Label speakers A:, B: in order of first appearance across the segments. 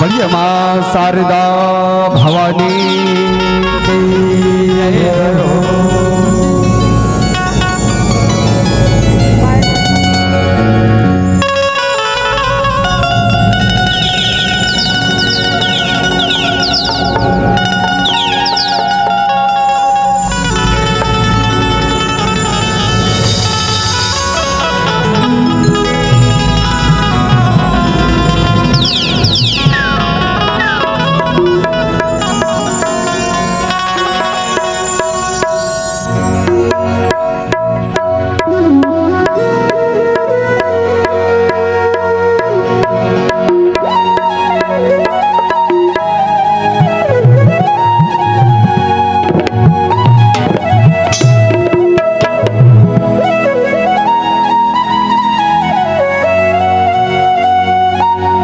A: बढ़िया माँ शारदा भवानी की जय हो।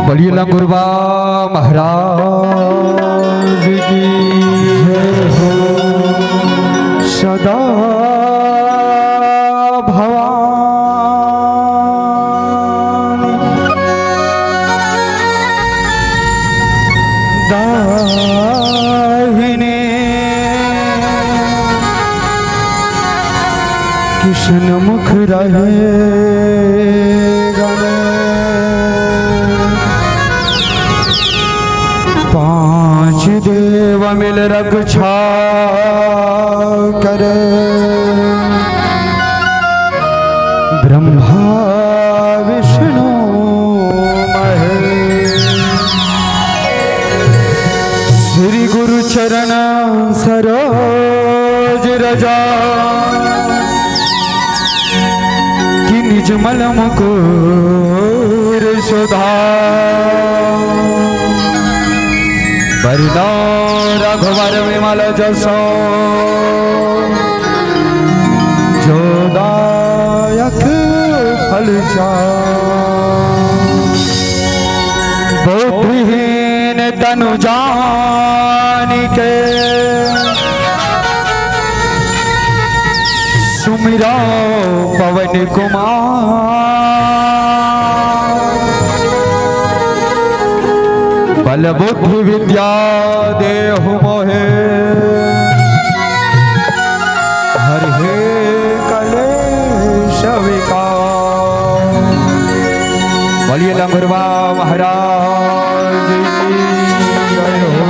A: बड़ी लंगुरबा महाराज की जय हो। सदा भवानी दाहिने कृष्ण मुख रहे पांच देव मिल रक्षा करे ब्रह्मा विष्णु महेश। श्री गुरु चरण सरोज रजा कि निज मल मुकुर सुधा बरनो रघुवर विमल जसो जो दायक फल बुद्धिहीन तनु जानिके सुमिरो पवन कुमार बल बुद्धि विद्या देहु मोहे हरि कलेश विकार। बोलिए लंगुरबा महाराज की जय हो।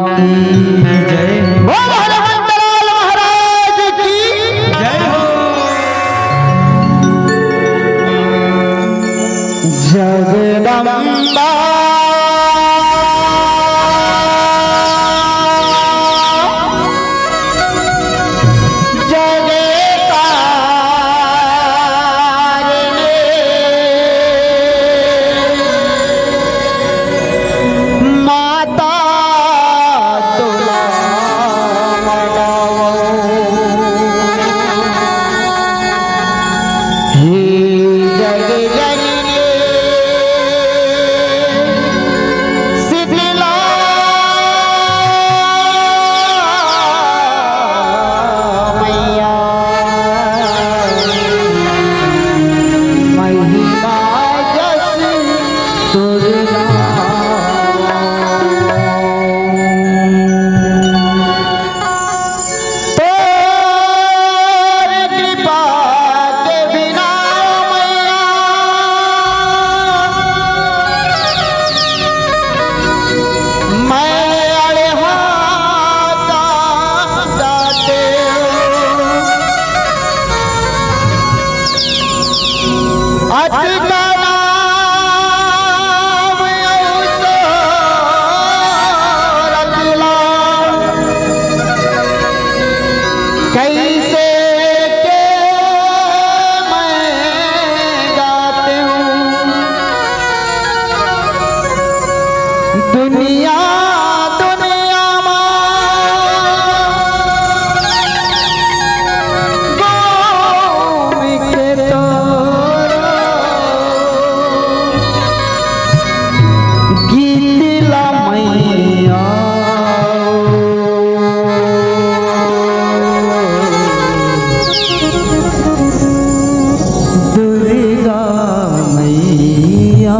A: की जय।
B: हनुमंतलाल महाराज की
A: जय हो।
B: जगदम्बा दुनिया दुनिया के तो गीतला मैया दुर्गा मैया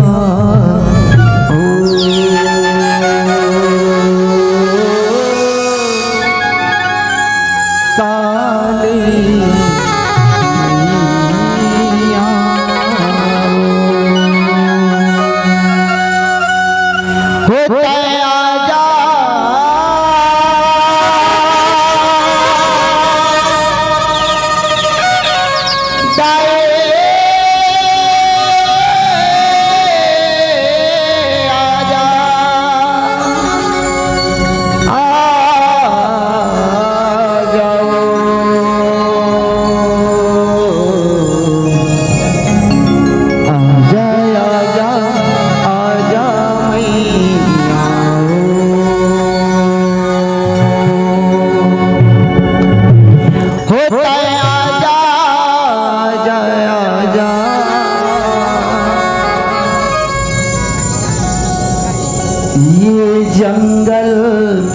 B: ये जंगल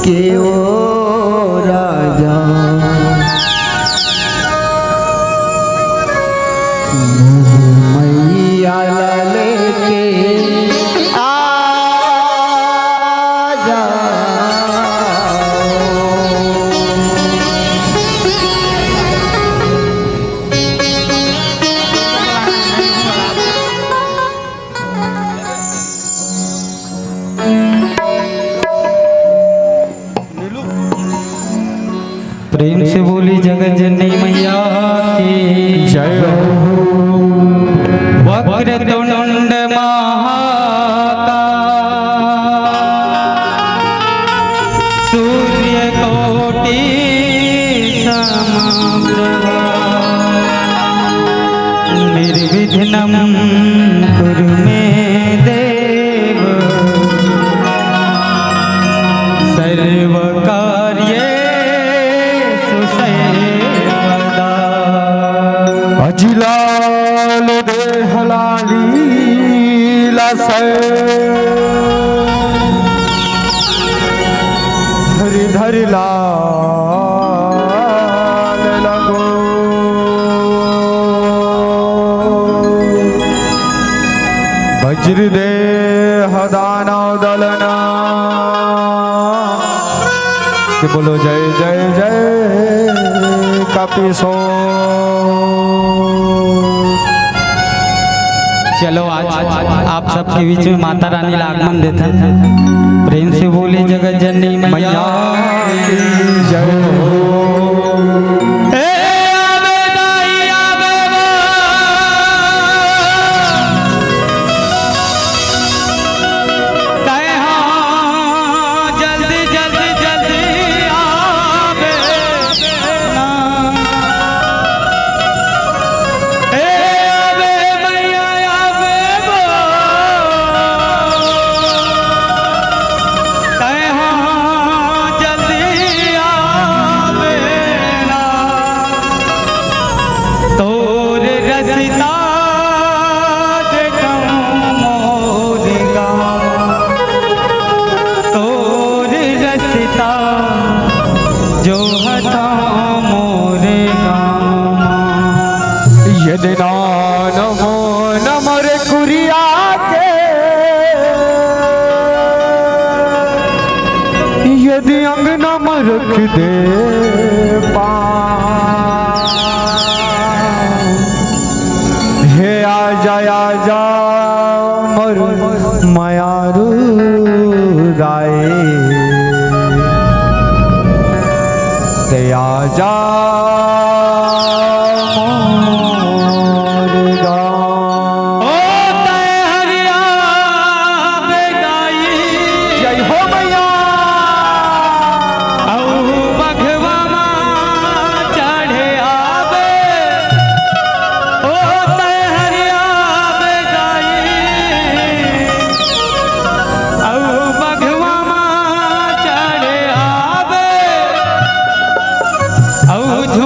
B: के ओ राजा मैया लेके आजा
A: प्रेम से बोली जगत जननी मैया की जय हो। वक्रतुंड महाकाय सूर्यकोटि समप्रभा निर्विघ्नं कुरु मे देव सर्वकार्येषु सर्वदा।
B: अजिलाल देहलालीला हरिधर लाल लगो वज्र देह दानव दलना कि बोलो जय जय जय कपिसो
A: चलो आज आप सबके बीच में माता रानी का आगमन देते हैं। प्रेम से बोले जगत जननी मैया
B: की जय हो।
A: जो हथा मोरे
B: यदि नमो नमर कुरिया के यदि अंगना में रख दे हे आजा मर मायारू राय आजा
A: औ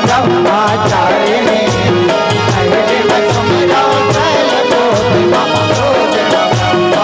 B: ब्रह्मचारिणी कहले मैं सुमिरो चल कोट रोज ब्रह्मचारिणी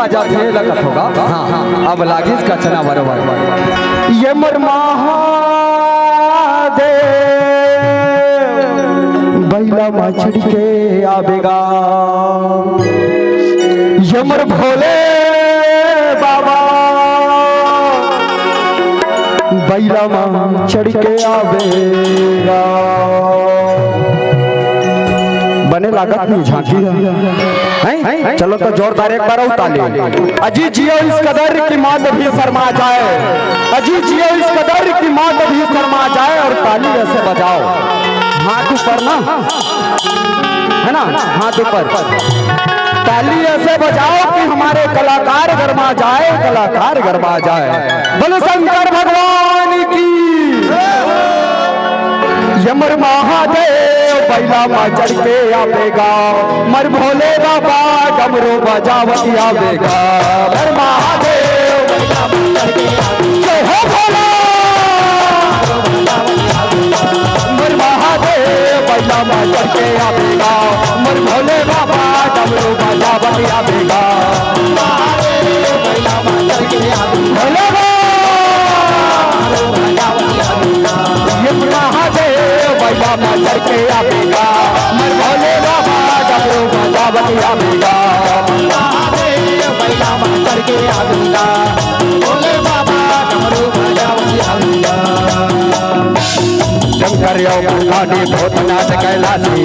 C: बाजा थे लगत होगा। हाँ अब लागी इसका चना बरोबर। यमर महादेव बैला मछड़ी के आवेगा, यमर भोले बाबा बैला मछड़ी के आवेगा। बने लागत नहीं झांकी है। चलो तो जोरदार एक बार उताले। अजी जियो इस कदर की मात भी शर्मा जाए, अजी जियो इस कदर की मात भी शर्मा जाए, और ताली ऐसे बजाओ हाथ ऊपर ना, है ना, हाथ ऊपर ताली ऐसे बजाओ कि हमारे कलाकार गरमा जाए, कलाकार गरमा जाए। बोलो शंकर भगवान की। यमर महादेव बैला चढ़ के आवेगा, मर भोले बाबा डमरू बजावती आवेगा। मर महादेव बैला चढ़ के जय हो भोला, मर महादेव बैला चढ़ के आवेगा, मर भोले बाबा डमरू बजावती आवेगा। महादेव बैला चढ़ के आवेगा, महादेव बैला चढ़ के आवेगा, मर भोले बाबा डमरू बजावती आवेगा। महादेव बैला चढ़ के आवेगा, भोले बाबा डमरू बजावती आवेगा। शंकर योगी भूतनाथ कैलासी,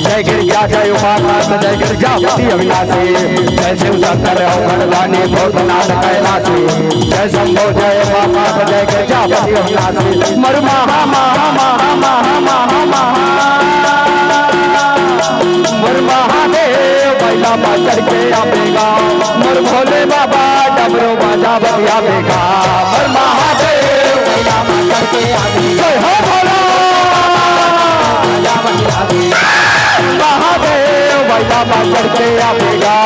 C: जय गिरिजा जय उमाकांत जय गिरिजापति अविनाशी। जय शिव शंकर योगी भूतनाथ कैलासी, जय शंभो जय उमाकांत जय गिरिजापति अविनाशी। मर महा महा महा महा महा महा मर महादेव बैला चढ़ के आवेगा, मर भोले बाबा डमरू बजावती आवेगा। मर महादेव बैला चढ़ के आवेगा, जय हो भोला महादेव बैला चढ़ के आवेगा,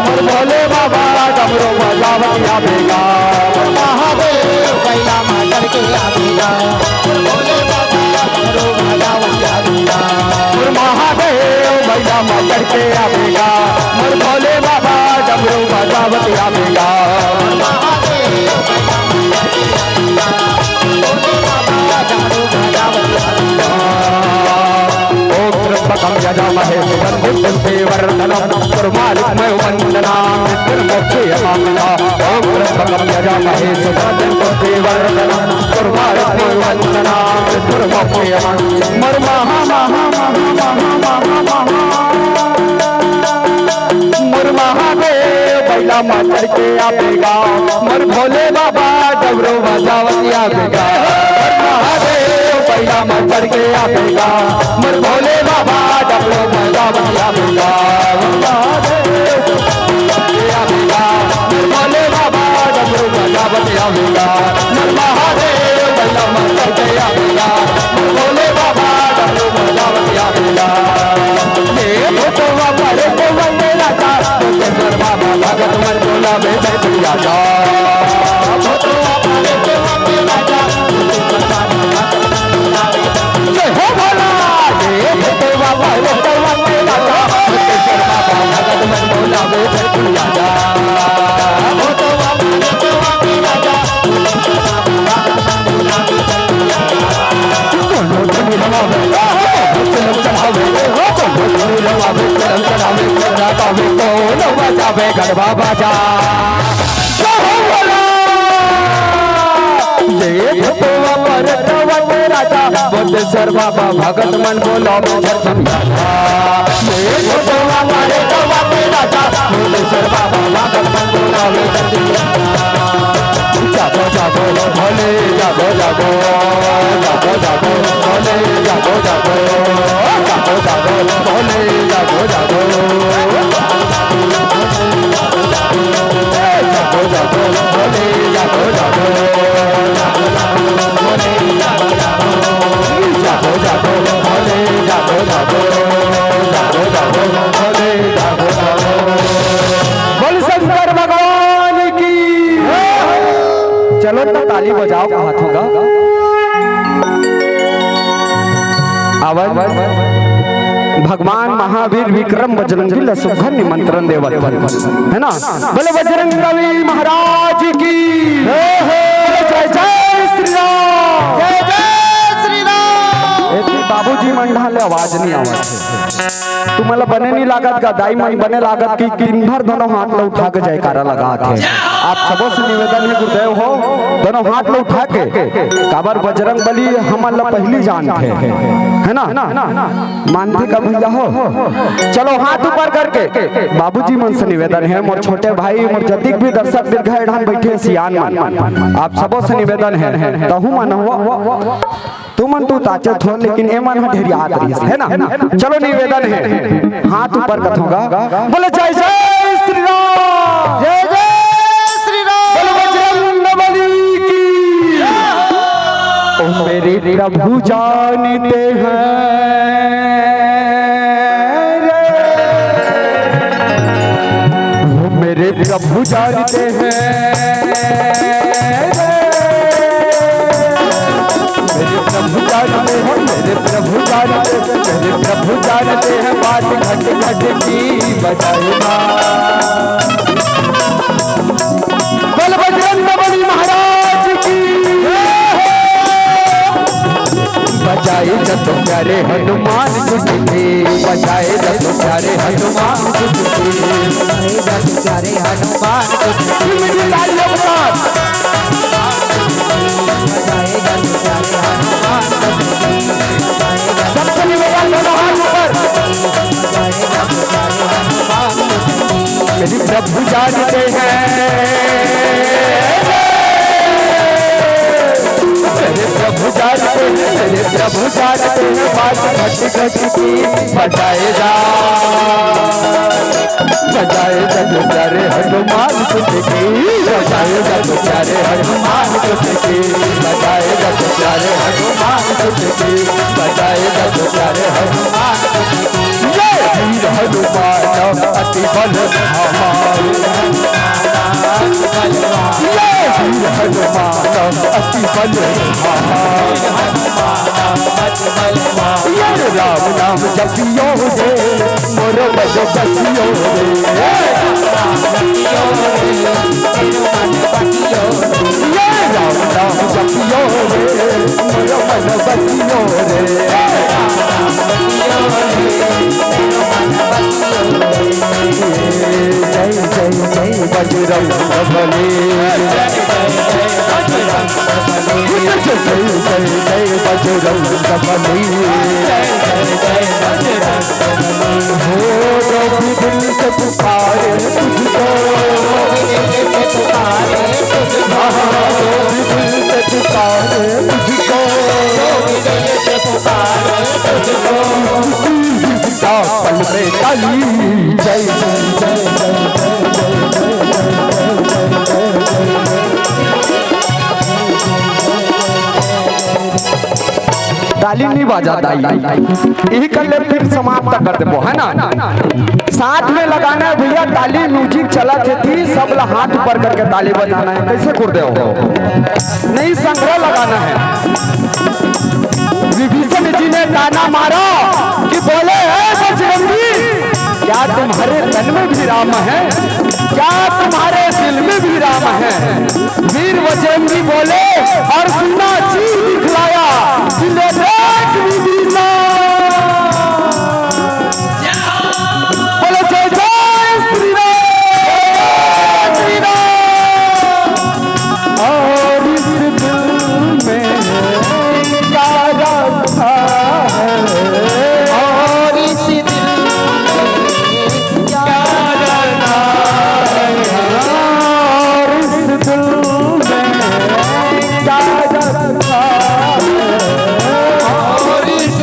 C: मर भोले बाबा डमरू बजावती आवेगा। महादेव बैला चढ़ के आवेगा, मर भोले बाबा डमरू बजावती आवेगा। महादेव बैला चढ़ के आवेगा, मर भोले बाबा डमरू बजावती आवेगा। महादेव त्र्यंबकं यजामहे सुगन्धिं देवर्धनं उर्वारुकमय वन्दनां मृत्युर्मोक्षयमामृता। ओम त्र्यंबकं यजामहे सुगन्धिं देवर्धनं उर्वारुकमय वन्दनां मृत्युर्मोक्षयमामृता। मर महा महा महा महा महा मर महादेव बैला चढ़ के आवेगा, मर भोले बाबा डमरू बजावती आवेगा। मर महादेव बैला चढ़ के आवेगा, मर भोले बाबा डमरू बजावती आवेगा। आवेगा मर भोले बाबा डमरू बजावती आवेगा। मर महादेव बैला चढ़ के आवेगा, मर भोले बाबा डमरू बजावती आवेगा। बाबा भगत मन बोला में जय दुनिया जा, जय हो भोला ये बाबा बाबा भगत मन बोला में जय दुनिया जा। गरबा बाजा राजा बुद्धेश्वर बाबा भगत मन बोलो राजा बुद्धेश्वर बाबा भगत मन बोलो जागो जागो भोले जागो जागो जागो जागो भोले जागो जागो जागो जागो भोले जागो जागो जागो जागो भोले जागो जागो भोले जागो जागो जागो जागो भोले जागो जागो जागो जागो भोले जागो जागो। बोल शंकर भगवान की। चलो तो ताली बजाओ हाथों का आवाज भगवान महावीर विक्रम बजरंगी लसुखन निमंत्रण देवल है ना। बोले बजरंग बली महाराज की जय जय श्री राम,
B: जय जय श्री राम।
C: बाबूजी मंडाले आवाज नहीं आवत तुम्हाला बने नहीं लागत का दाई मन बने लागत कि दिन भर दोनों हाथ लो उठा के जयकारा लगा थे। आप सबों से निवेदन है गुरुदेव हो दोनों हाथ लो उठा के काबर बजरंग बली हमारा पहली जान थे है ना। मानते का भैया हो चलो हाथ ऊपर करके बाबूजी मन से निवेदन है मोर छोटे भाई मोर जतिक भी दर्शक दीर्घ ढान बैठे सियान मन आप सबों से निवेदन है तहु मन हो तू मन तू ताचत हो लेकिन ए मन ढेरी याद रही है ना। चलो निवेदन है हाथ ऊपर कथोगा बोले जय जय श्री राम,
B: जय जय श्री राम।
C: बोले बजरंग बली की। ओ मेरे प्रभु जानते हैं वो मेरे प्रभु जानते हैं प्रभु जानते हैं मेरे प्रभु जानते मेरे प्रभु जानते हैं बात घट घट की बजाएगा। बोल बजरंग बली महाराज की बजाए जब प्यारे हनुमान जी की बजाए जब प्यारे हनुमान जी की
B: जय प्यारे हनुमान
C: सबसे निवेदन मेरी प्रभु जानते हैं मेरे प्रभु जानते हैं मेरे प्रभु जानते हैं बात घट घट की बजाए जा बजाए जग प्यारे हनुमान जी की बजाए जग प्यारे हनुमान जी की बजाए जग प्यारे हनुमान जी की बजाए जग प्यारे हनुमान जय वीर हनुमान अति बल हमारे जय वीर हनुमान अति बल हमारे राम नाम जपियो रे मोर बजो बसियो रे राम नाम जपियो रे मोर मन बसियो रे जय जय जय बजरंग बली जय जय बजरंग बली हो रवि दिल से पुकारे तुझको रवि दिल से पुकारे तुझको पल में कली जय जय जय ताली नहीं बाजा दाई यही कर ले फिर समाप्त कर देबो है ना। साथ में लगाना है भैया ताली म्यूजिक चला थी सब हाथ ऊपर करके ताली बजाना है कैसे कर दे हो नहीं संग्रह लगाना है। विभीषण जी ने ताना मारा कि बोले बजरंगी क्या तुम्हारे तन में भी राम है क्या तुम्हारे दिल में भी राम है। वीर बजरंगी बोले और सुना जी दिखलाया बोलो जय जय श्री राम श्री राम। और इस दिल में क्या रखा है और इस दिल में क्या रखा है और इस दिल में क्या रखा है और इस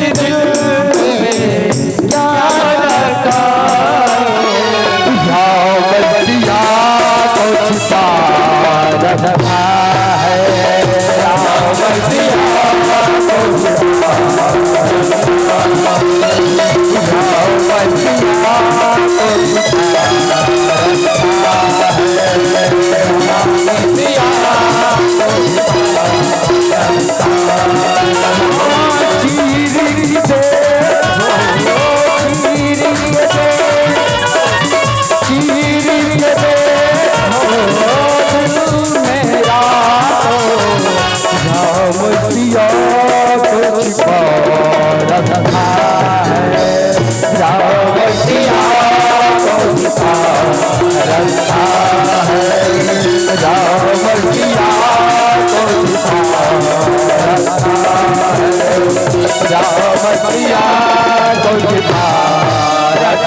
C: फौज भारत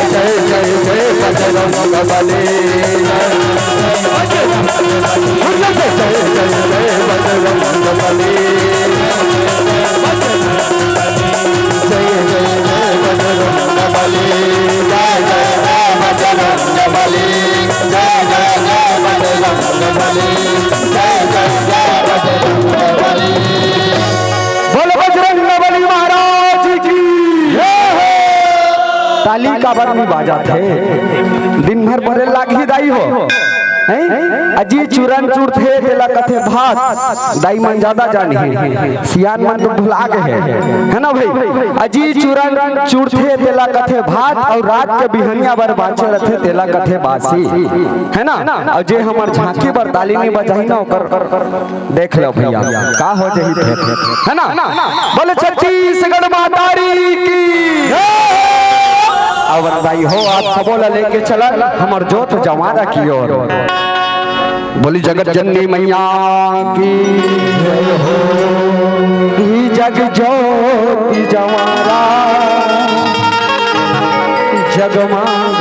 C: जय जय जय बजरंग बली जय जय जय बजरंग बली जय जय जय बजरंग बली जय जय जय बजरंग बली जय जय जय बजरंग बली जय जय जय बजरंग बली। बोलो बजरंग बली महाराज की ताली का बरनी बाजा थे दिन भर बड़े लागी दाई हो अजी चूरन चूर थे तेला कथे भात दाई मन ज्यादा जानी है सियान मन तो भुला गए है ना भाई। अजी चूरन चूर थे तेला कथे भात और रात के बिहनिया बर बाचे रथे तेला कथे बासी है ना। और जे हमर झांकी बर ताली नहीं बजाई ना ओकर देख लो भैया का हो जही थे है ना। बोले छत्तीसगढ़ मातारी की अब दाई हो आप सबो लेके चल हमर जोत जवारा की ओर। बोली जगत जननी मैया की जय हो जग ज्योति जवारा जगमाग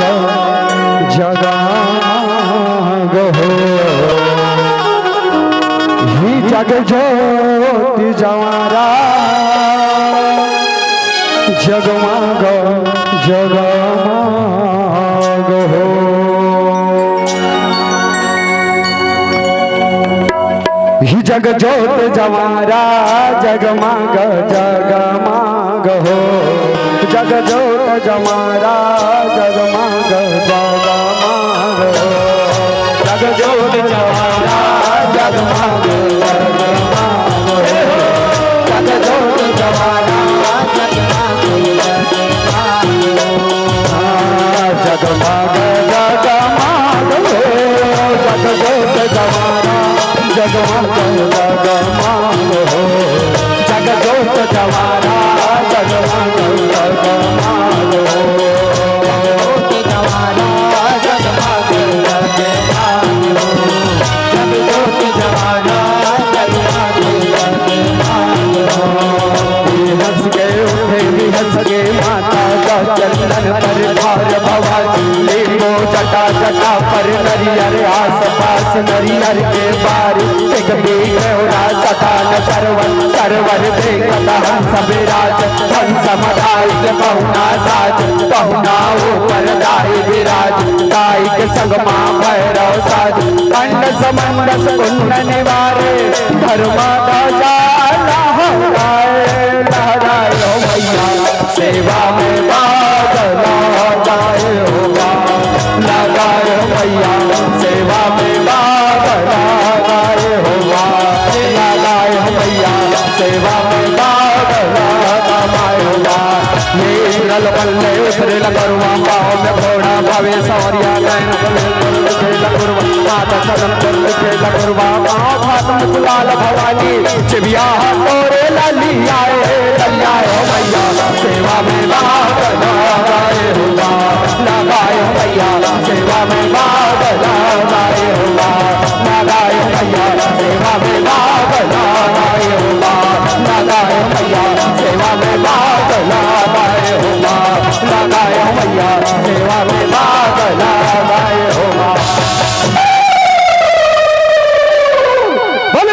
C: जगाग हो ही जग ज्योति जवारा जगमाग जगमाग हो। ही जग जोत जवारा जगमाग जगमाग हो जग जोत जवारा जगमाग जगमाग हो जग जोत जवारा जगमाग जगमाग हो जग जोत जवारा जगमाग जगमाग जगमाग हो जग जोत जवारा जगमाग जगमाग हो जग जोत जवारा जगमाग जगमाग हो जोत जवारा जगमाग जगमाग हो जग जोत जवारा जगमाग जगमाग हो। हंस के उठे हंस के माता का चंदन पर भार भवानी लीलो जटा जटा पर नरियर आस पास नरियर के बारी एक बीघोरा सटान सरवर सरवर देखता हंस विराज हंस मदाई के पहुना साज पहुना ऊपर दाई विराज दाई के संग मां भैरव साज कंड समंडस कुंड निवारे धर्मा ध्वजा लहराए हो भैया सेवा में बादल लगाए होगा लगाए भैया सेवा में बादल लगाए होगा लगाए भैया सेवा में बादल लगाए होगा। नीरल बल्ले उतरल करुआ पाँव में घोड़ा भावे सौरिया गैन खेल गुरुआ माता सदन कुंड खेल गुरुआ पाँव भात मुकुलाल भवानी चिबिया तोरे लली आए हो भैया सेवा में बादल लगाए होगा लगाए भैया सेवा में बादल लगाए होगा लगाए भैया सेवा में बादल लगाए होगा लगाए भैया सेवा में बादल लगाए होगा लगाए भैया सेवा में बादल लगाए होगा।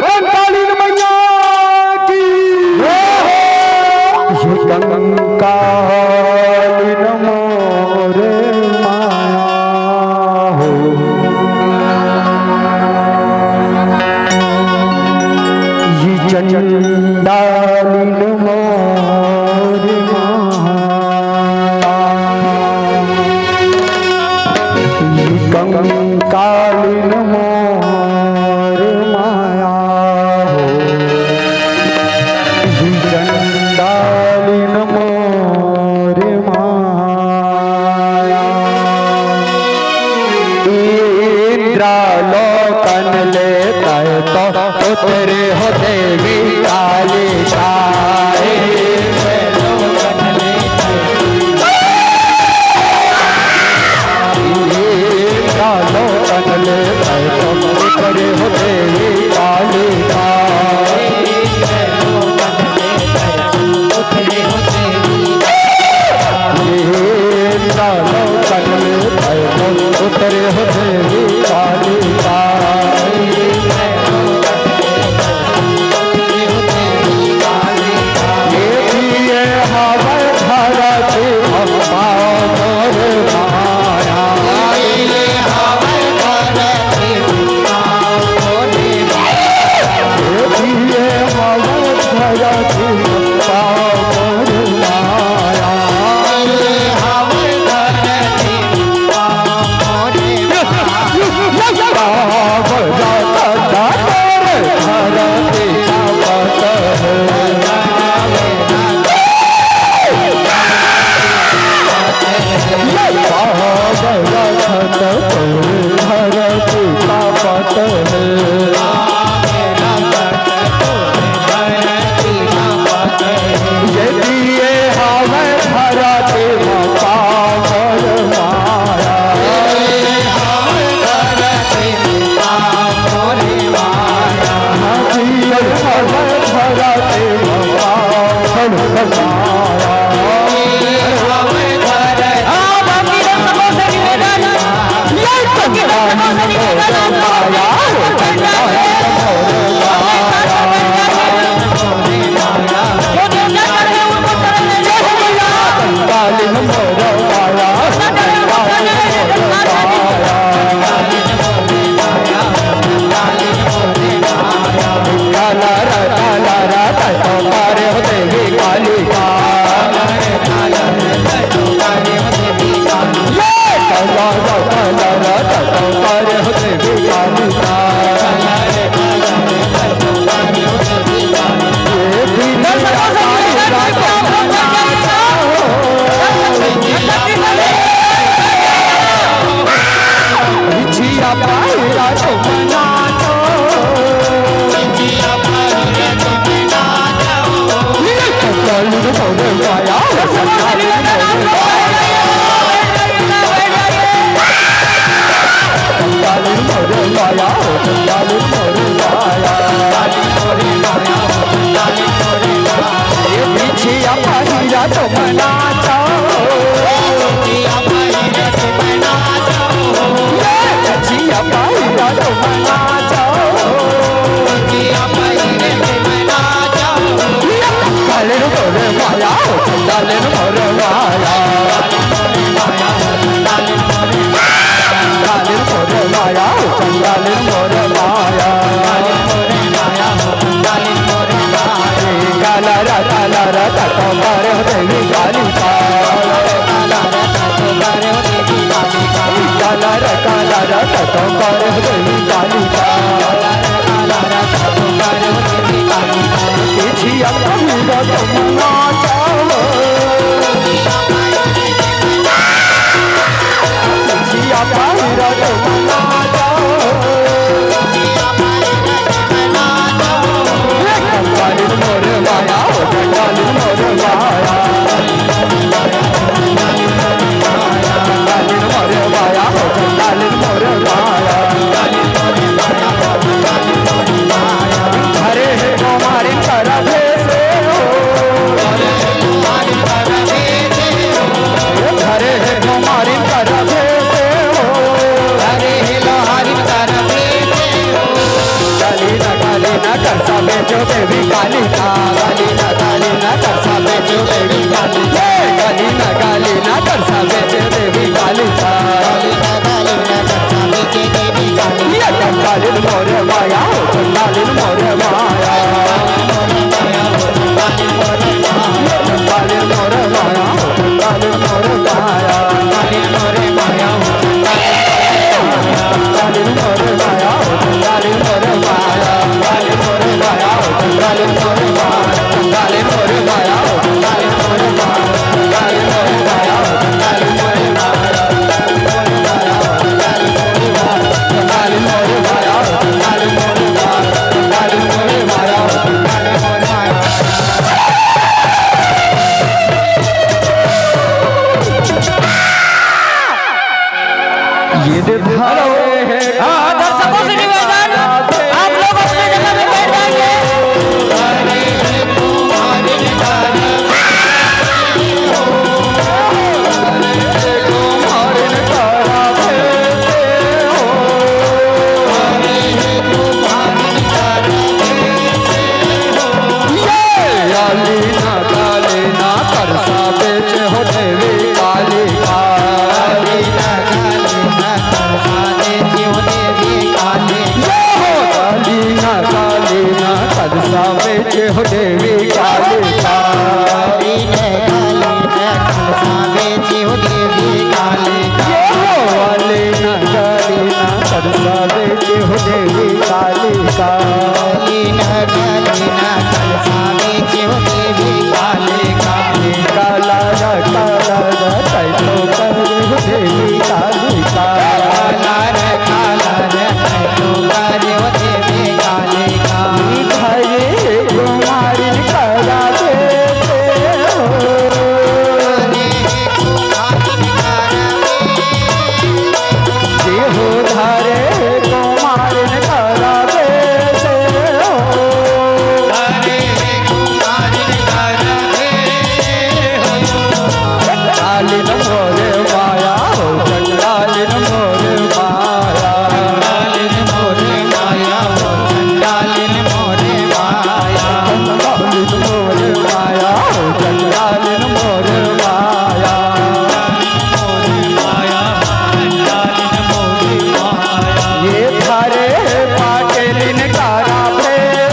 C: कंकालीन मैया की कंकालीन मोरे माया हो ये चंडालीन मोरे माया ये कंकालीन मोरे माया हो ये चंडालीन मोरे माया इंद्रालोकन लेता है तो तेरे हो देवी काली काए इंद्रालोकन लेता है तो तेरे हो देवी काली जमुना जाओ जिया पायरा जमुना जाओ कंगालिन मोर माया हो कंगालिन मोर माया कंगालिन मोर माया हो कंगालिन मोर माया हरे हे हमारे करभे से हो हरे हे हमारे करभे से हो हरे हे हमारे करभे से हो हरे हे लोहारी करभे से हो काली ना कर साबे जो देवी काली का काली ना कर साबे जो देवी काली काली ना कर साबे जो देवी काली का काली ना कर साबे जो देवी काली ये कंगालिन मोर माया हो कंगालिन मोर माया कंगालिन मोर माया कंगालिन मोर माया हो कंगालिन मोर माया कंगालिन मोर माया हो कंगालिन मोर माया हो कंगालिन मोर माया कंगालिन मोर माया हो कंगालिन मोर माया कंगालिन मोर माया हो कंगालिन मोर माया कंगालिन मोर माया हो कंगालिन मोर माया कंगालिन मोर माया हो कंगालिन मोर माया कंगालिन मोर माया हो कंगालिन मोर माया ये हेलो
B: दर्शकों से निवेदन आप लोग अपने जगह पे बैठ जाइए
C: हो देवी काली काली ने कलसा बेचे हो देवी काली काली ना कलसा बेचे हो देवी काली काली ना कलसा बेचे हो देवी काली काली काला कैलो कर हो देवी काली काला कैलो कर हो देवी काली काली घरे कुमारी करा देते हो हो धारे कुमारी करा देते हो कालिन मोरे माया हो चंडालिन मोरे माया कालिन मोरे माया हो चंडालिन मोरे माया कालिन मोरे माया हो चंडालिन मोरे माया ये थारे पाटेलिन कारा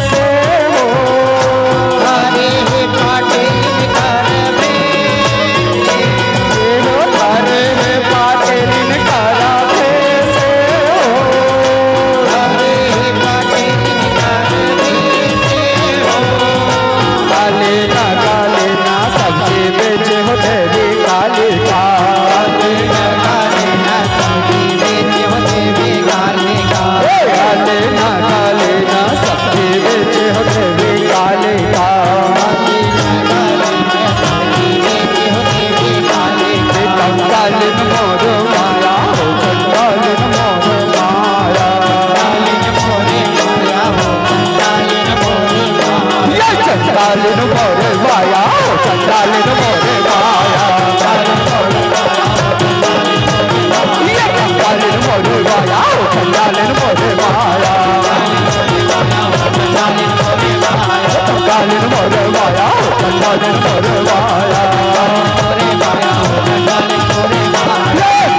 C: से हो थारे पाटेलिन कारा थारे पाटेलिन कारा से हो थारे पाटेलिन कारा काली ना सबसे बेचे हो देवी काली काली ना सबसे बेचे हो देवी काली काली ना सबसे बेचे हो देवी काली काली कंगालिन मोर माया हो कंगालिन मोर माया कंगालिन मोर माया हो कंगालिन मोर माया कंगालिन मोर माया हो कंगालिन मोर माया कंगालिन मोर माया हो कंगालिन मोर माया कंगालिन मोर माया हो कंगालिन मोर माया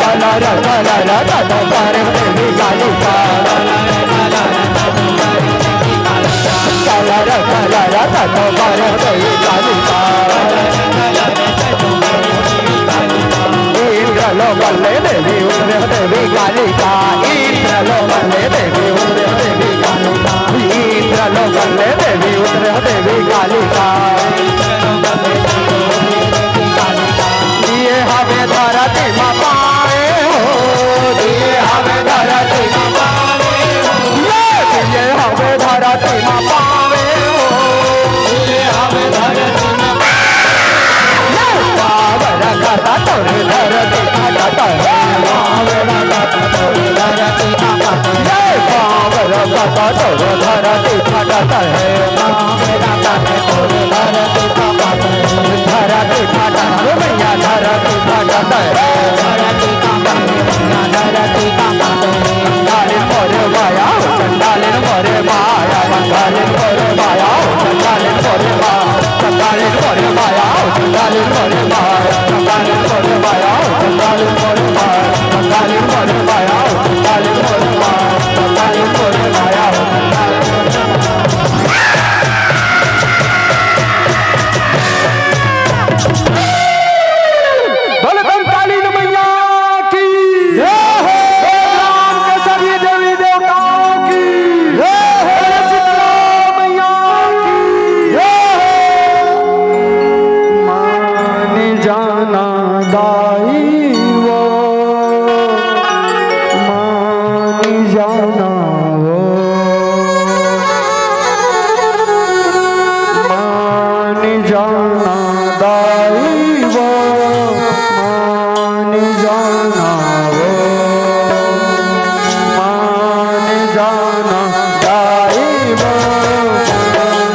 C: काला तो पारे देवी काली काला तो पारे देवी काली इंद्र लोकले देवी उतरे देवी काली का इंद्र लोकले देवी उतरे देवी काली का इंद्र लोकले देवी उतरे देवी काली का दिए हवे धरती में पावे हो, दिए हवे धरती में पावे हो, दिए हवे धरती में पावे हो, दिए हवे धरती में पावर कथा तोरे धरती कथा है, पावर कथा तोरे धरती कथा है, पावर कथा तोरे धरती कथा है, पावर कथा तोरे धरती कथा है, धरती कथा मैया धरती कथा है, धरती कथा मैया धरती कथा है, डाले मोरे माया चंडाले मोरे माया, चंडाले मोरे माया चंडाले मोरे माया, चंडाले मोरे माया चंडाले मोरे माया, चंडाले मोरे माया चंडाले मोरे माया, चंडाले मोरे माया चंडाले मोरे माया, चंडाले मोरे माया बलवंतालीन मैया की जय हो, राम के सभी देवी देवताओं की जय हो, शीतला मैया की जय हो। मान जाना दाई वो, मान जाना वो, मान जाना दाई वो, मान जाना वो, मान जाना दाई वो, मान जाना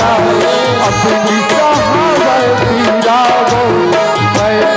C: अपनी सहारा पीरा वो मैं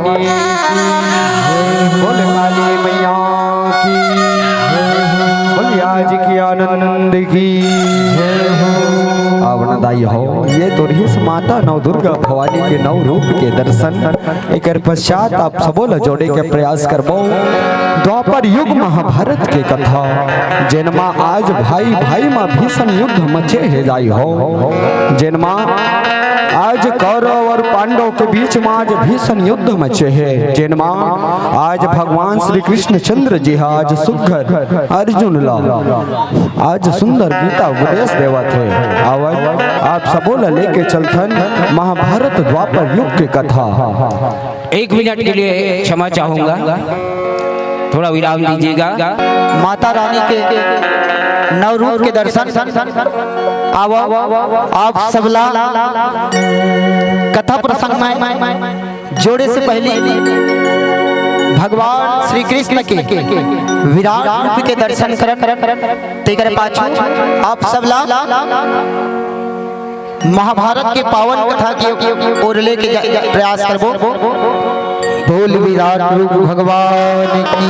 C: भवानी की, बोले काली मैया की, बोले आज की आनंद की। आवनदाई हो ये तो रही माता नव दुर्गा भवानी के नव रूप के दर्शन एक पश्चात आप सबों जोड़े के प्रयास करबो द्वापर युग महाभारत के कथा जन्मा आज भाई भाई माँ भीषण युद्ध मचे है जाई हो जन्मा आज कौरव और पांडव के बीच में आज भीषण युद्ध मचे है जन्मा आज भगवान श्री कृष्ण चंद्र जी आज सुघर अर्जुन ला आज सुंदर गीता उपदेश देवा थे आवत आप सबों लेके चलथन महाभारत द्वापर युग की कथा।
B: 1 मिनट के लिए क्षमा चाहूंगा, थोड़ा विराम दीजिएगा।
D: माता रानी के नव रूप के दर्शन आओ आप सबला कथा प्रसंग में जोड़े से पहले भगवान श्री कृष्ण के विराट रूप के दर्शन कर पाछू आप सबला महाभारत के पावन कथा की ओर लेके प्रयास करबो। बोल विराट रूप भगवान की।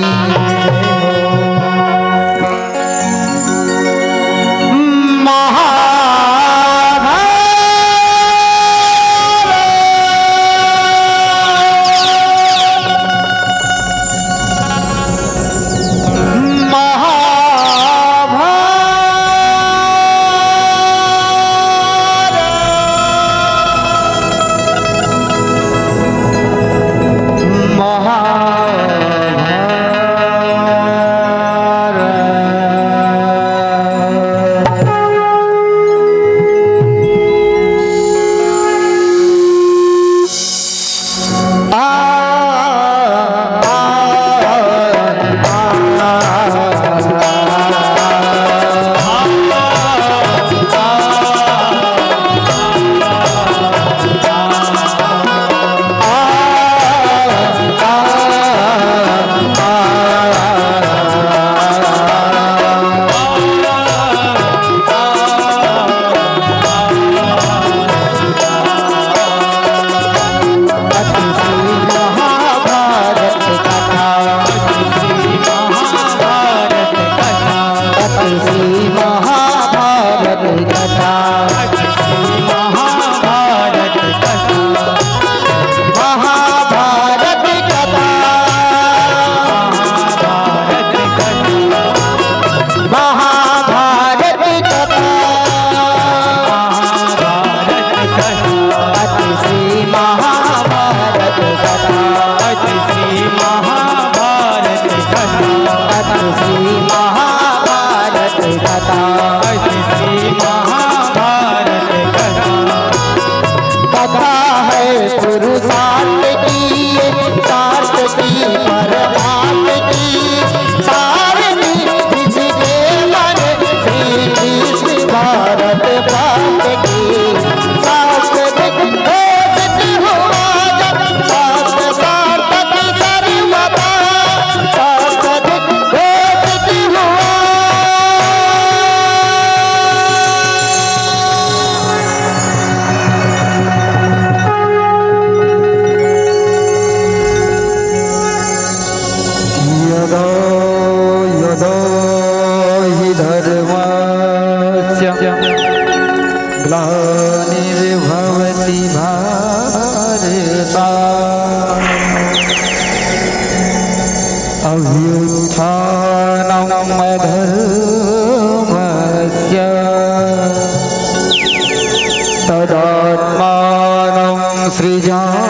D: ग्लानिर्भवति भारता अभ्युत्थानं धर्मस्य तदात्मानं सृजाम्यहम्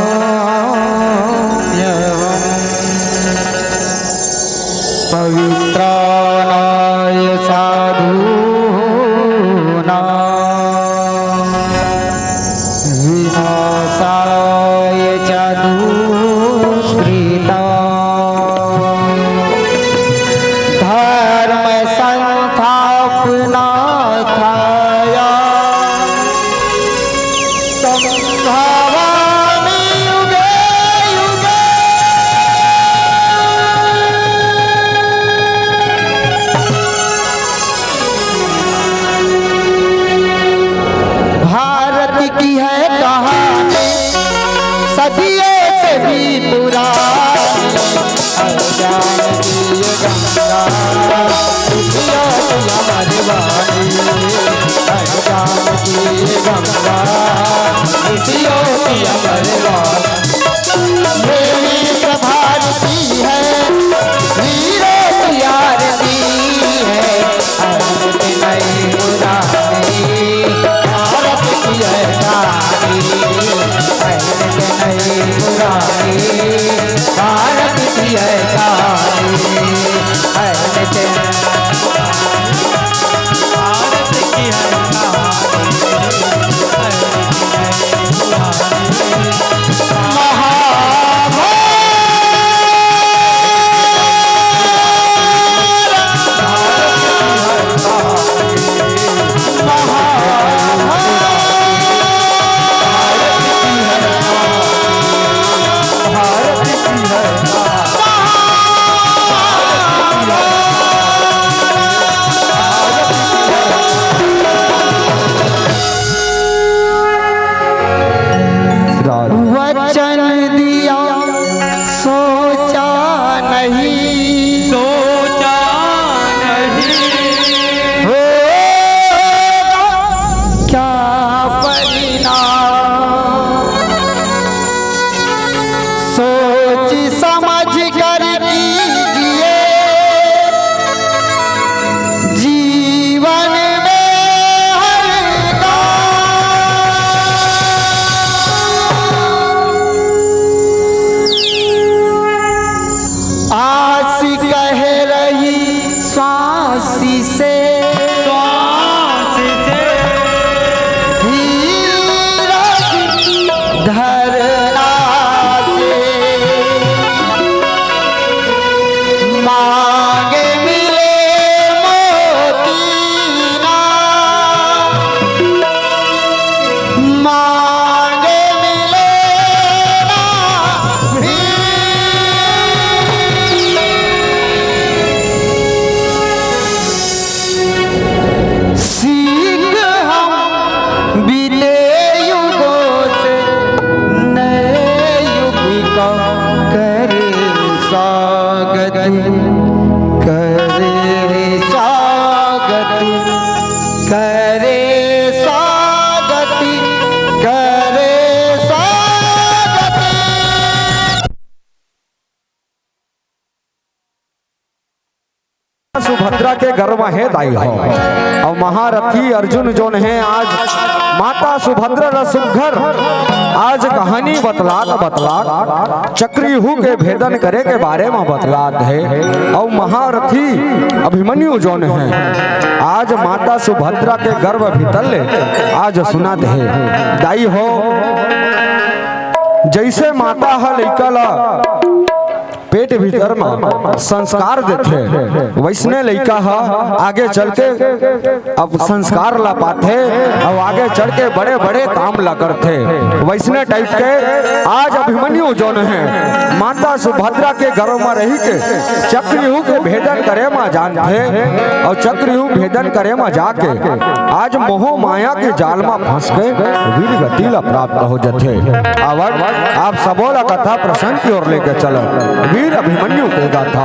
D: पवित्राणाय साधूनां विनाशाय च दुष्कृतां धर्म संस्थापनार्थाय संभवामि युगे युगे। स्वागत करे स्वागत करे स्वागत करे स्वागत।
C: सुभद्रा के गर्व है दाई हो और महारथी अर्जुन जोन है आज माता सुभद्रा रसुघर आज कहानी बतलात चक्रव्यूह के भेदन करे के बारे में बतलात है और महारथी अभिमन्यु जोन है आज माता सुभद्रा के गर्व भीतर आज सुनात है दाई हो जैसे माता है लइका ला पेट भीतर में संस्कार देते वैसने लइका है आगे चल के अब संस्कार ला पाते और आगे चढ़ के बड़े बड़े काम ला करते वैसने टाइप के आज अभिमन्यु जोन है माता सुभद्रा के गर्भ में रही के चक्रव्यूह के भेदन करे में जानते और चक्रव्यूह भेदन करे में जाके आज मोह माया के जाल में फंस के वीर गति ला प्राप्त हो जाते। आवड़ आप सबोला कथा प्रसंग की ओर लेके चलो वीर अभिमन्यु के गाथा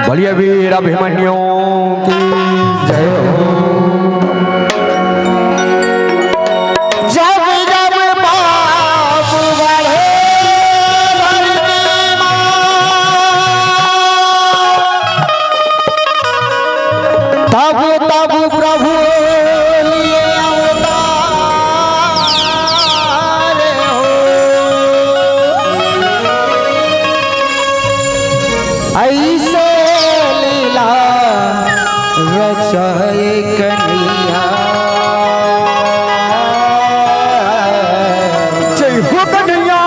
C: बोलिए वीर अभिमन्यु की जय हो।
D: जब जब पाप बढ़े धरती माँ, तब तब प्रभु लिए अवतार हो। ऐसे लीला रचाए कन्हैया।
C: जय हो कन्हैया।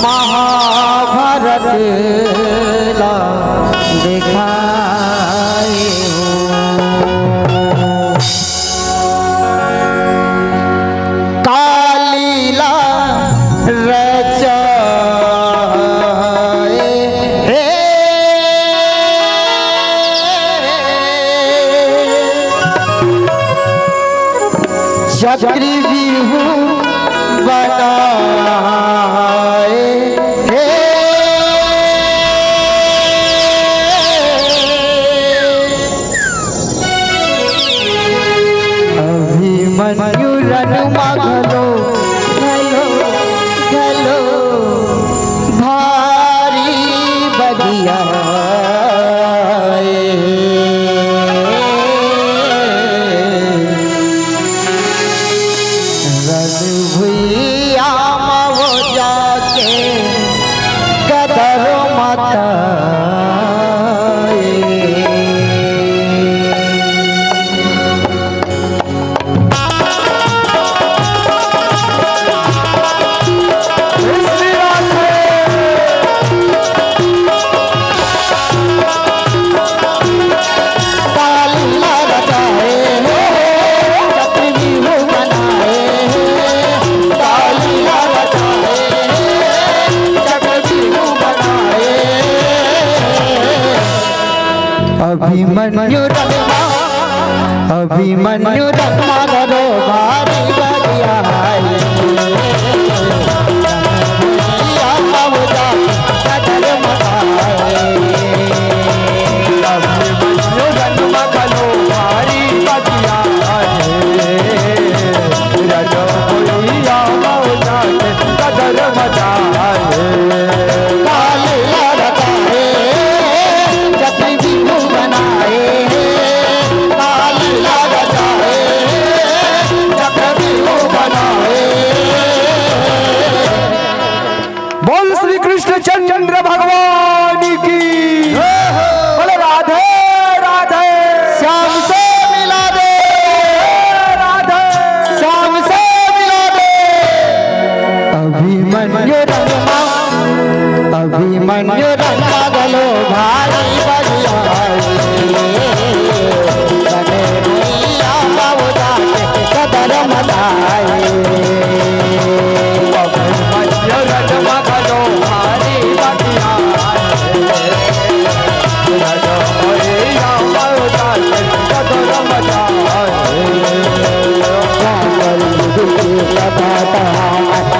D: महाभारत ला दिखाए हो। कालीला रचाए चक्रव्यूह बनाए अभिमन्यु रणमा घलो घलो घलो भारी बगिया भुइया मो जाके कदर माता अभिमन्यु रणमा अभिमन्यु रणमा घरो भारी बगिया
C: चंद्र भगवान की बोले राधे राधे।
D: श्याम से मिला दे
C: राधे
D: श्याम से मिला दे। अभिमन्यु रणमा अभिमन्यु रणमा गलो भारी बगिया कदर मदाए।
C: अभिमन्यु रणमा गलो भारी बगिया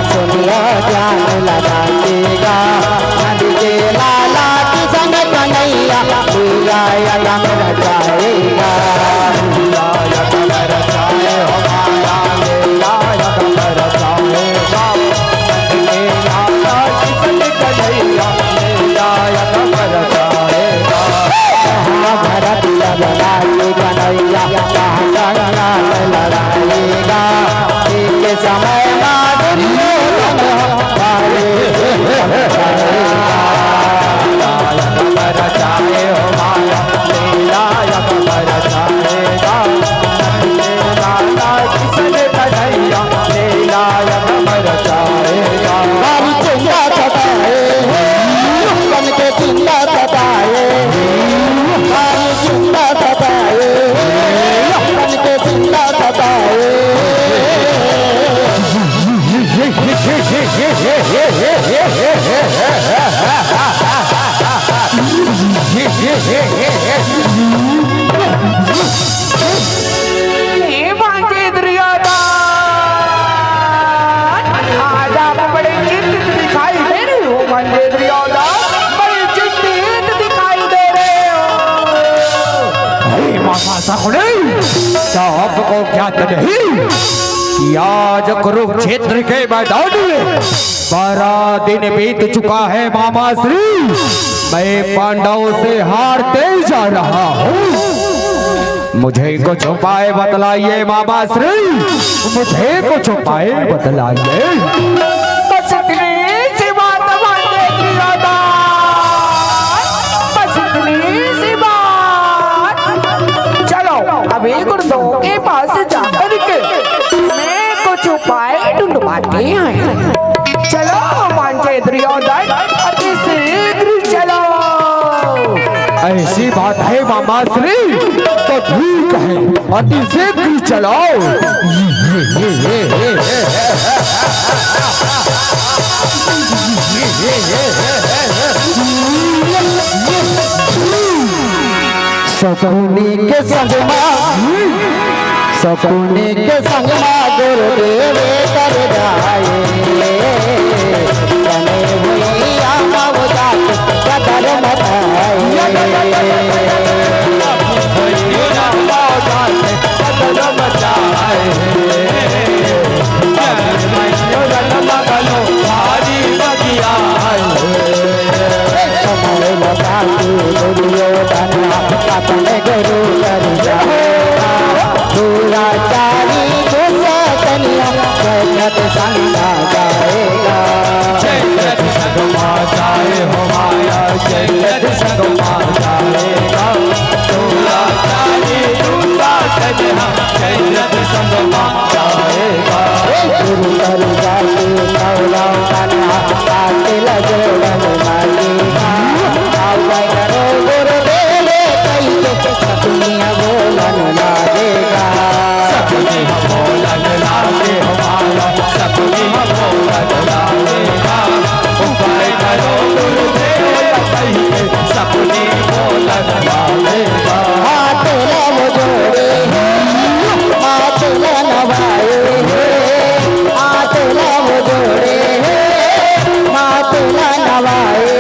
D: सुनिया ज्ञान लगा
B: ये भांजे दुर्योधन, आज आप बड़े चिंतित दिखाई दे रहे हो। भांजे दुर्योधन, बड़े चिंतित दिखाई दे रहे हो।
C: अरे मामा सकुनी, क्या आपको ज्ञात नहीं कि आज कुरुक्षेत्र के मैदान में 12 दिन बीत चुका है मामा श्री। मैं पांडवों से हारते जा रहा हूँ। मुझे कुछ उपाय बतलाइए मामा श्री, मुझे कुछ उपाय बतलाइए।
B: बस इतनी सी बात भांजे दुर्योधन, बस इतनी सी बात। चलो अभी गुरुदों के पास जाकर के मैं कुछ उपाय ढूंढवाते हैं। चलो भांजे दुर्योधन, अति शीघ्र चलो।
C: ऐसी बात है मामा श्री, तो ठीक है, अति शीघ्र चलाओ।
D: सकुनी के संग सकुनी के संग गुरुदेव कर जाए तने भैया मवदा कदर मताए अपने गुरु कर पूरा चारी दुनिया जगत संग जाएगा।
C: जगत संग जाए हो माया, जगत संग जाएगा। पूरा चारी दूसरा सजना, जगत संग जाएगा।
D: गुरु कर जाके कौला कन्हा काटे लगे लगेगा। दुनिया बोलन लागेगा,
C: सकुनी बोलन लागे हमारा, सकुनी बोलन लागेगा। उपाय करो गुरुदेव कहिए, सकुनी बोलन लागेगा।
D: हाथ लव जोड़े हाथ नवाए, हाथ लव जोड़े हाथ नवाए।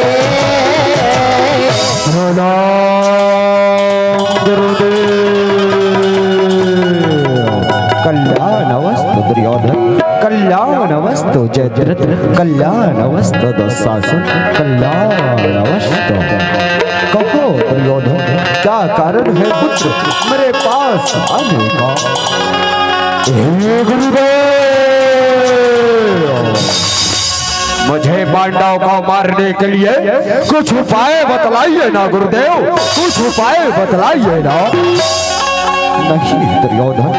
C: कल्याणवस्तु दुर्योधन, कल्याणवस्तु जयद्रथ, कल्याणवस्तु दुःशासन, कल्याणवस्तु। कहो दुर्योधन, क्या कारण है पुत्र मेरे पास आने का? हे गुरुदेव, मुझे पांडव को मारने के लिए कुछ उपाय बतलाइए ना गुरुदेव, कुछ उपाय बतलाइए ना। नहीं दुर्योधन,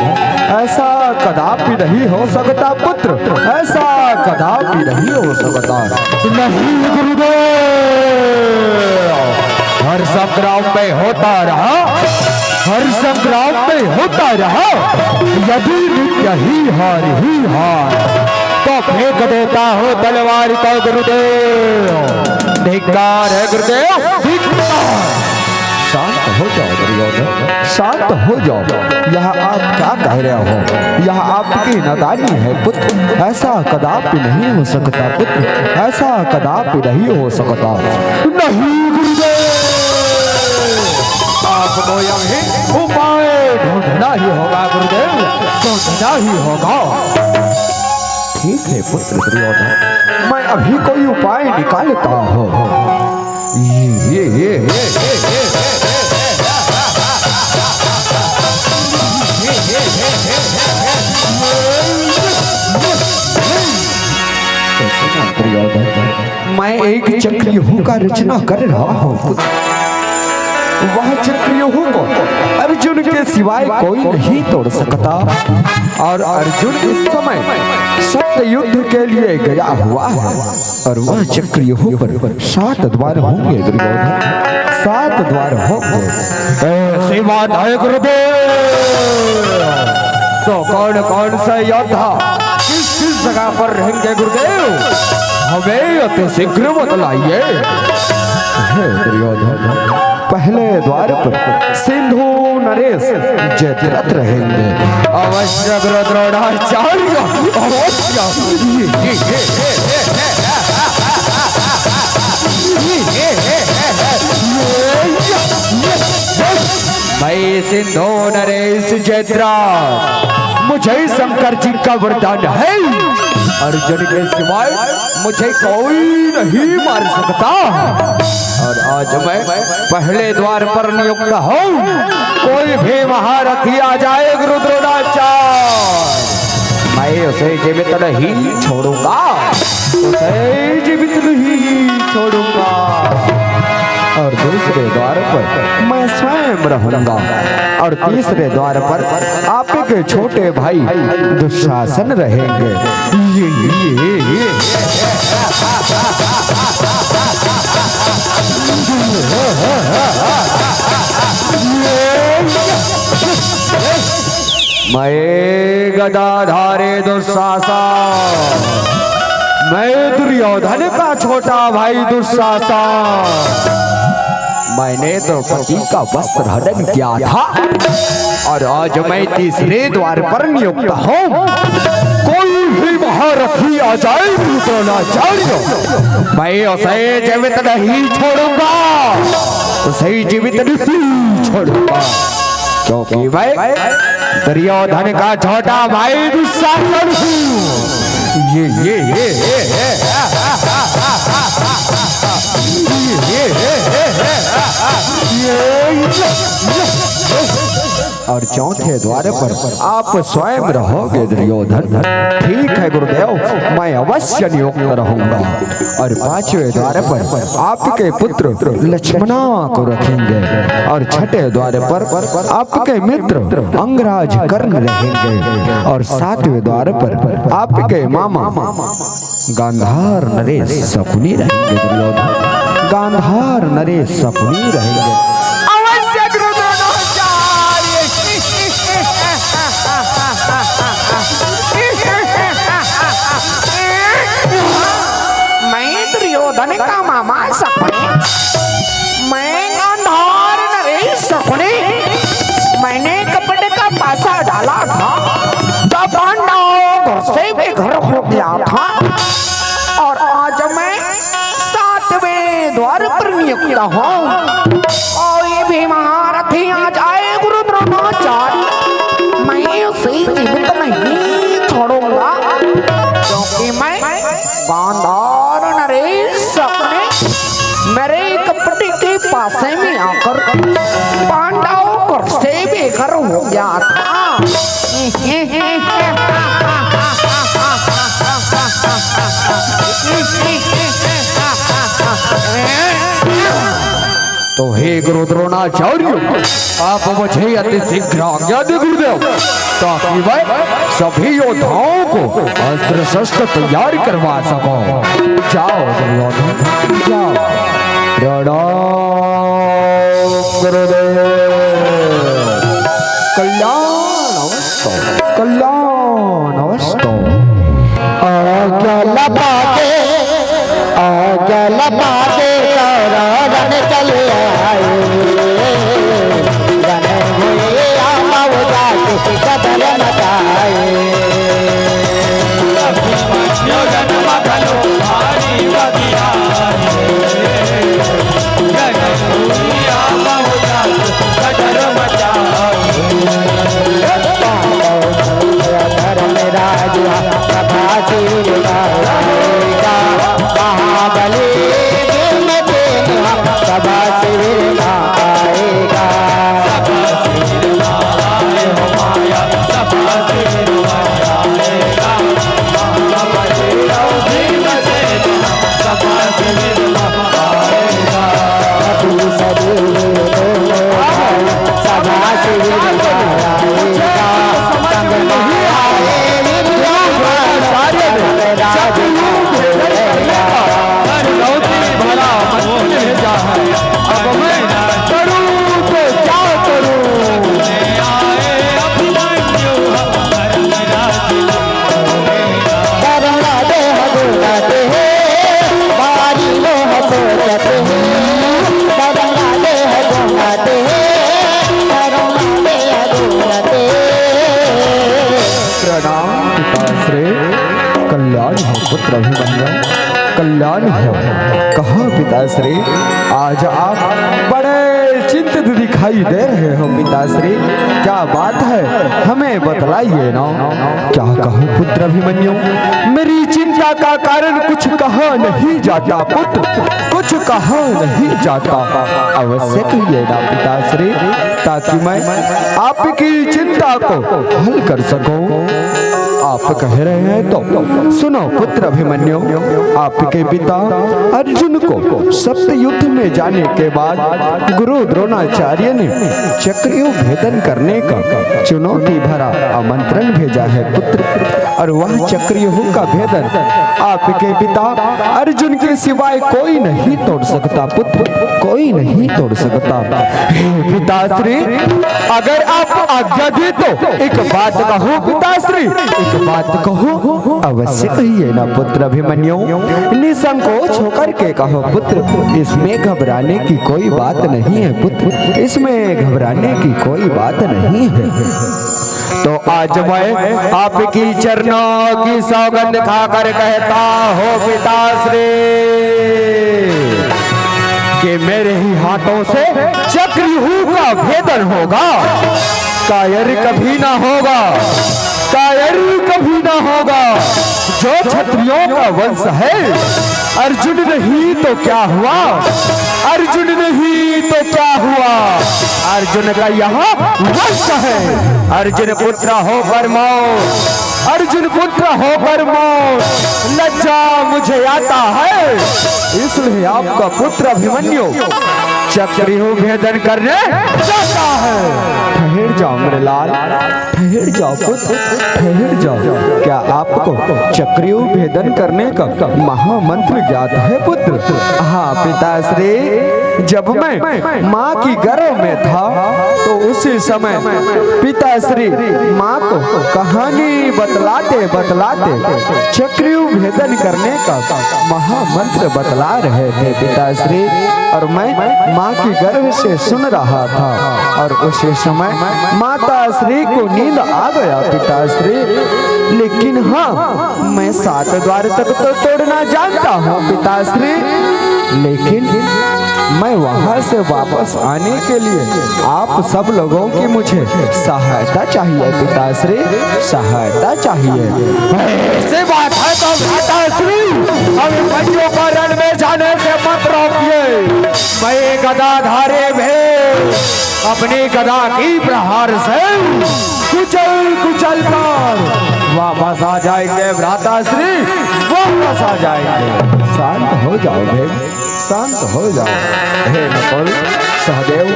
C: ऐसा कदापि नहीं हो सकता पुत्र, ऐसा कदापि नहीं हो सकता। नहीं गुरुदेव, हर संग्राम में होता रहा, हर संग्राम में होता रहा। यदि नित्य ही हार तो फेंक देता हूँ तलवार को गुरुदेव। धिक्कार है गुरुदेव, धिक्कार। शांत हो जाओ दुर्योधन, शांत हो जाओ। यह आप क्या कह रहे हो? यह आपकी नादानी है पुत्र, ऐसा कदापि नहीं हो सकता पुत्र, ऐसा कदापि नहीं हो सकता। नहीं गुरुदेव, आपको यही उपाय ढूंढना ही होगा गुरुदेव, ढूंढना ही होगा। ठीक है पुत्र दुर्योधन, मैं अभी कोई उपाय निकालता हूँ। ये मैं एक चक्रव्यूह का रचना कर रहा हूँ। वह चक्रव्यूह को अर्जुन के सिवाय कोई नहीं तोड़ सकता, और अर्जुन इस समय सत्य युद्ध के लिए गया हुआ है। और वह चक्रव्यूह पर 7 द्वार होंगे दुर्योधन, 7 द्वार होंगे। ऐसी बात है गुरुदेव, तो कौन कौन से योद्धा किस किस जगह पर रहेंगे गुरुदेव? हमें अति शीघ्र बतलाइए। हे दुर्योधन, पहले द्वार पर सिंधु नरेश जयद्रथ रहेंगे। अवश्य द्रोणाचार्य, अवश्य। मैं सिंधु नरेश जयद्रथ, मुझे शंकर जी का वरदान है, अर्जुन के सिवाय मुझे कोई नहीं मार सकता। और आज मैं पहले द्वार पर नियुक्त हूँ। कोई भी महारथी आ जाए गुरु द्रोणाचार्य, मैं उसे जीवित नहीं छोड़ूंगा, उसे जीवित नहीं छोड़ूंगा। और दूसरे द्वार पर मैं स्वयं रहूंगा। और तीसरे द्वार पर आपके छोटे भाई दुशासन रहेंगे। मैं गदाधारे दुशासन, मैं दुर्योधन का छोटा भाई दुशासन। मैंने द्रौपदी का वस्त्र हरण किया था और आज मैं तीसरे द्वार पर नियुक्त हूँ। कोई भी महारथी आ जाए द्रोणाचार्य, मैं उसे जीवित नहीं छोड़ूंगा, उसे जीवित नहीं छोड़ूंगा, क्योंकि मैं दुर्योधन का छोटा भाई दुशासन हूँ। और चौथे द्वार पर आप स्वयं रहोगे दुर्योधन। ठीक है गुरुदेव, मैं अवश्य नियुक्त रहूंगा। और पांचवें द्वार पर आपके पुत्र लक्ष्मणा को रखेंगे। और छठे द्वार पर आपके मित्र अंगराज कर्ण रहेंगे। और सातवें द्वार पर आपके मामा गांधार नरेश शकुनी रहेंगे। दुर्योधन, गांधार नरेश शकुनी रहेंगे।
B: अवश्य गुरु द्रोणाचार्य। मैं दुर्योधन का मामा शकुनी, मैं गांधार नरेश शकुनी, मैंने कपड़े का पासा डाला था तब पांडवों से भी घर हो गया था। और आज मैं सातवें द्वार पर नियुक्त हूँ। कोई भी महारथी आ जाए गुरु द्रोणाचार्य, मैं उसे जीवित नहीं छोड़ूंगा, क्योंकि मैं गांधार नरेश शकुनी मेरे कपड़े के पासे में आकर पांडवों घर से बेघर हो गया था।
C: तो हे गुरु द्रोणाचार्य, आप मुझे अति शीघ्र आज्ञा दे गुरुदेव, ताकि मैं सभी योद्धाओं को अस्त्र शस्त्र तैयार करवा सको। जाओ दुर्योधन, जाओ। प्रणाम गुरुदेव। कल्याण अवस्तु, कल्याण अवस्तु।
D: आज्ञा लपा के रण चले आए, रण हुए आमाव जाके कदर मचाए। महाबली सभा से सोचते शरम लागे है घूमते शरम लागे है घूमते।
C: प्रणाम पिताश्री, कल्याण हो पुत्र अभिमन्यु, कल्याण हो। कहा पिताश्री, आज आप बड़े चिंतित दिखाई दे रहे हो पिताश्री, क्या बात है हमें बतलाइए ना। क्या कहूँ पुत्र अभिमन्यु, मेरी चिंता का कारण कुछ कहा नहीं जाता पुत्र, कुछ कहा नहीं जाता। अवश्य कहिए ना पिताश्री, ताकि मैं आपकी चिंता को हल कर सकूं। आप कह रहे हैं तो सुनो पुत्र अभिमन्यु, आपके पिता अर्जुन को सप्त युद्ध में जाने के बाद गुरु द्रोणाचार्य ने चक्रव्यूह भेदन करने का चुनौती भरा आमंत्रण भेजा है पुत्र, और वह चक्रव्यूह का भेदन आपके पिता अर्जुन के सिवाय कोई नहीं तोड़ सकता पुत्र, कोई नहीं तोड़ सकता। पिताश्री, अगर आप आज्ञा दे तो एक बात कहो पिताश्री, एक बात कहो। अवश्य कहिए ना पुत्र अभिमन्यु, निसंकोच होकर के कहो पुत्र, इसमें घबराने की कोई बात नहीं है पुत्र, इसमें घबराने की कोई बात नहीं है। तो आज मैं आपकी चरणों की सौगंध खाकर कहता हूँ पिताश्री कि मेरे ही हाथों से चक्रव्यूह का भेदन होगा, कायर कभी ना होगा, कायर कभी ना होगा। जो क्षत्रियों का वंश है, अर्जुन नहीं तो क्या हुआ, अर्जुन नहीं तो क्या हुआ, अर्जुन का यहाँ वंश है। अर्जुन पुत्र होकर मौत, अर्जुन पुत्र होकर मौत, लज्जा मुझे आता है, इसलिए आपका पुत्र अभिमन्यु चक्रव्यूह भेदन करने जाता है। ठहर जाओ मेरे लाल, ठहर जाओ पुत्र, ठहर जाओ। क्या आपको चक्रव्यूह भेदन करने का महामंत्र ज्ञात है पुत्र? हाँ पिताश्री, जब मैं माँ की गर्भ में था तो उसी समय पिताश्री माँ को कहानी बतलाते बतलाते चक्रव्यूह भेदन करने का महामंत्र बतला रहे थे पिताश्री, और मैं माँ की गर्भ से सुन रहा था, और उसी समय माता श्री को नींद आ गया पिताश्री। लेकिन हाँ, मैं 7 द्वार तक तो तोड़ना जानता हूँ पिताश्री, लेकिन मैं वहां से वापस आने के लिए आप सब लोगों की मुझे सहायता चाहिए पिताश्री, सहायता चाहिए। ऐसी बात है तो पिताश्री, अभिमन्यु को रण में जाने से मत रोकिए। मैं गदाधारी भेद अपनी गदा की प्रहार से कुचल कुचल कर वापस आ जाएंगे भ्राताश्री, वापस आ जाएंगे। शांत हो जाओ भेद, शांत हो जाओ। हे नकुल सहदेव,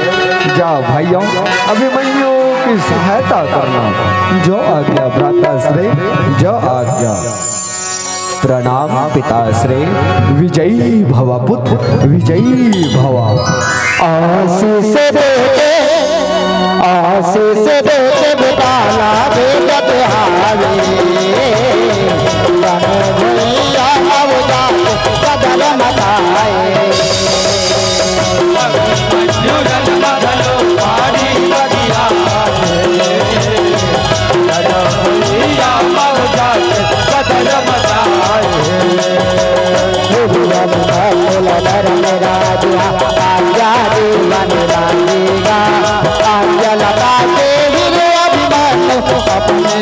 C: जाओ भाइयों, अभिमन्यु की सहायता करना। जो आज्ञा भ्राताश्री, जो आज्ञा। प्रणाम पिताश्री, विजयी भव पुत्र, विजयी भव।
D: आशीष देते आशीष देते बिताना बेजत हावे, तन भैया अवजात कदर मताए।
C: अपने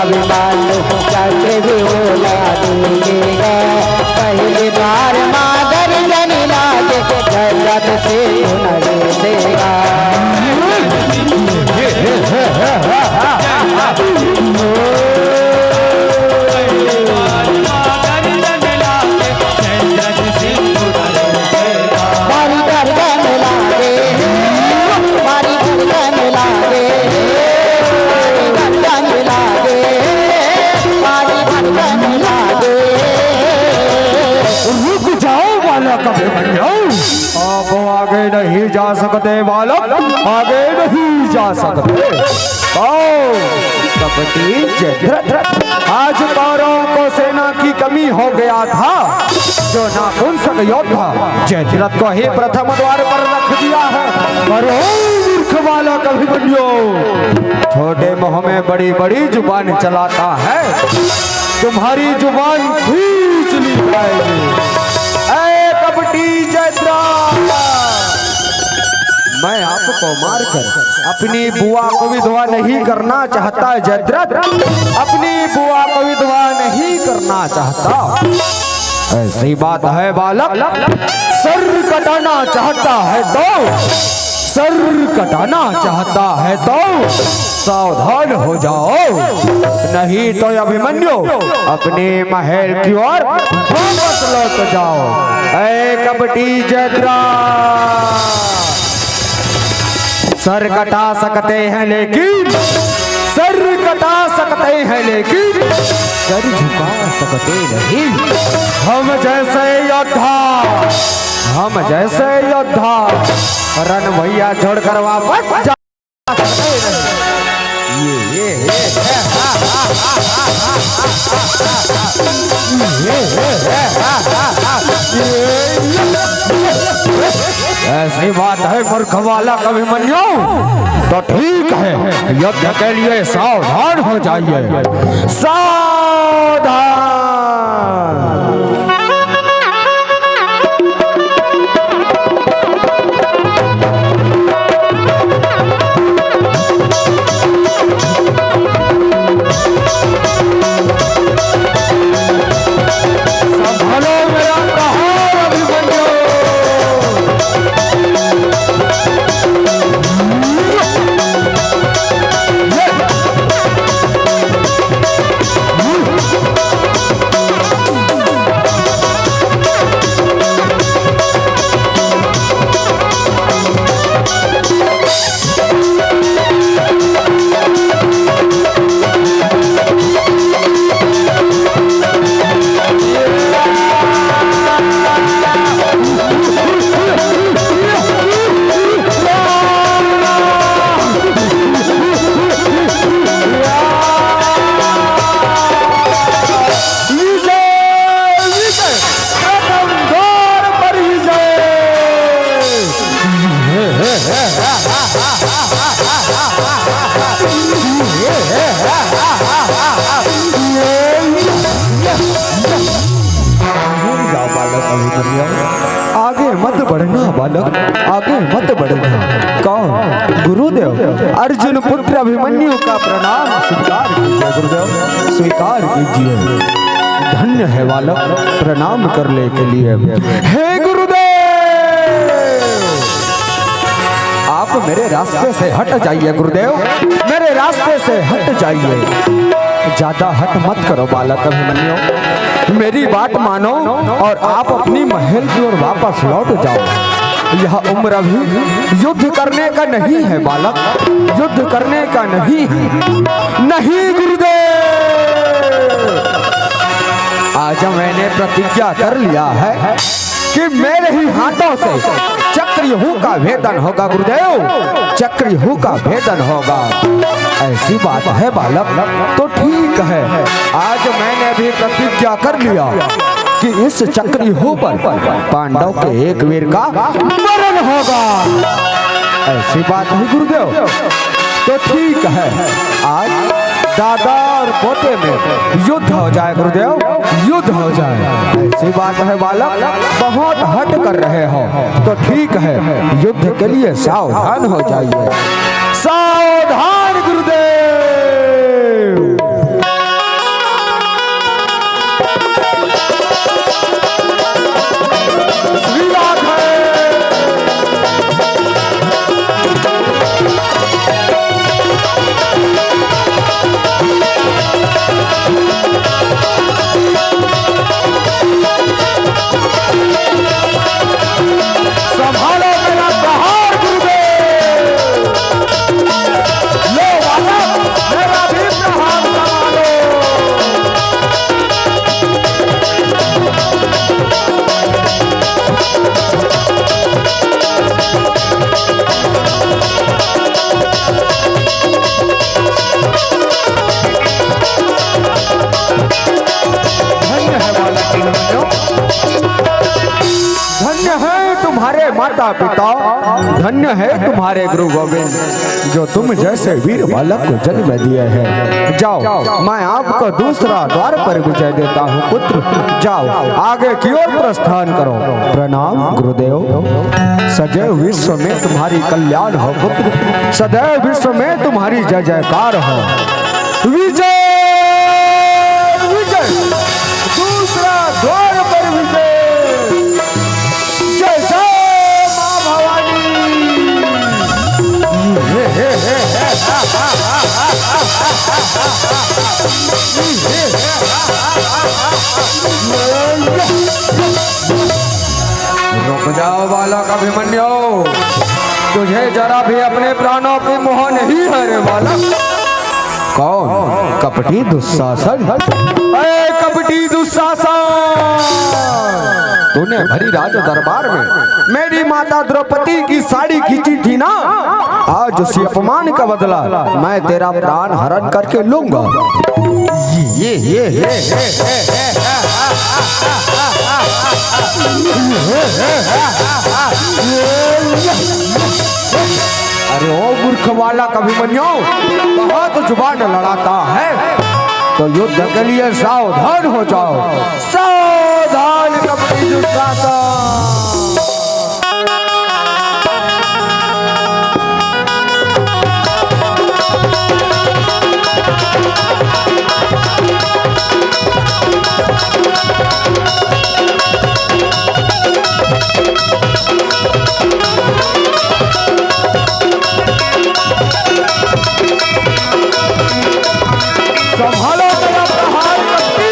D: न मालूम चक्र भी बोला देगा पहली बार मादर जन लागे जगत से न देगा
C: आप आगे नहीं जा सकते बालक, आगे नहीं जा सकते। कपटी जयद्रथ, आज कौरवों को सेना की कमी हो गया था, जो नापुंसक योद्धा जयद्रथ को ही प्रथम द्वार पर रख दिया है। और मूर्ख बालक अभिमन्यु, छोटे मुंह में बड़ी बड़ी जुबान चलाता है, तुम्हारी जुबान खींच ली जाएगी। कपटी जयद्रथ, मैं आपको मारकर अपनी बुआ को विधवा नहीं करना चाहता। जयद्रथ अपनी बुआ को विधवा नहीं करना चाहता। ऐसी बात है बालक, सर कटाना चाहता है तो, सर कटाना चाहता है तो सावधान हो जाओ, नहीं तो अभिमन्यु अपने महल की ओर वापस लौट जाओ। ऐ कपटी जयद्रथ, सर कटा सकते हैं लेकिन, सर कटा सकते हैं लेकिन सर झुका सकते नहीं। हम जैसे योद्धा, हम जैसे योद्धा रन भैया छोड़कर वापस जा सकते नहीं। ऐसी बात है मूर्ख बालक अभिमन्यु, तो ठीक है, युद्ध के लिए सावधान हो जाइए, सावधान। आगे मत बढ़ना बालक, आगे मत बढ़ना। कौन? गुरुदेव, अर्जुन पुत्र अभिमन्यु का प्रणाम स्वीकार कीजिए गुरुदेव, स्वीकार कीजिए। धन्य है बालक, प्रणाम करने के लिए। हे गुरुदेव, आप मेरे रास्ते से हट जाइए गुरुदेव, मेरे रास्ते से हट जाइए। ज्यादा हट मत करो बालक अभिमन्यु, मेरी बात मानो और आप अपनी महल की ओर वापस लौट जाओ। यह उम्र अभी युद्ध करने का नहीं है बालक, युद्ध करने का नहीं है। नहीं गुरुदेव, आज मैंने प्रतिज्ञा कर लिया है कि मेरे ही हाथों से चक्रव्यूह का भेदन होगा गुरुदेव, चक्रव्यूह का भेदन होगा। ऐसी बात है बालक, तो ठीक है, आज मैंने भी प्रतिज्ञा कर लिया कि इस चक्रव्यूह पर पांडव के एक वीर का मरण होगा। ऐसी बात है गुरुदेव, तो ठीक है, आज दादा और पोते में युद्ध हो जाए गुरुदेव, युद्ध हो जाए। ऐसी बात है बालक, बहुत हट कर रहे हो, तो ठीक है, युद्ध के लिए सावधान हो जाइए, सावधान गुरुदेव। तुम्हारे माता पिता, धन्य है तुम्हारे गुरु गोविंद जो तुम जैसे वीर बालक को जन्म दिए हैं। जाओ, मैं आपको दूसरा द्वार पर विजय देता हूँ पुत्र। जाओ, आगे की ओर प्रस्थान करो। प्रणाम गुरुदेव। सदैव विश्व में तुम्हारी कल्याण हो पुत्र, सदैव विश्व में तुम्हारी जय जयकार हो। विजय विजय, दूसरा द्वार पर विजय। जय जय मां भवानी। रुक जाओ बालक अभिमन्यु, तुझे जरा भी अपने प्राणों पे मोह नहीं है रे बालक। कौन? कपटी दुशासन। अरे कपटी दुशासन, तूने भरी राज दरबार में मेरी माता द्रौपदी की साड़ी खींची थी ना, आज उसी अपमान का बदला मैं तेरा प्राण हरण करके लूंगा। ये अरे ओ मूर्ख बालक अभिमन्यु, बहुत जुबान लड़ाता है तो युद्ध के लिए सावधान हो जाओ। सावधान कपटी दुशासन। संभालो मेरा प्रहार कपटी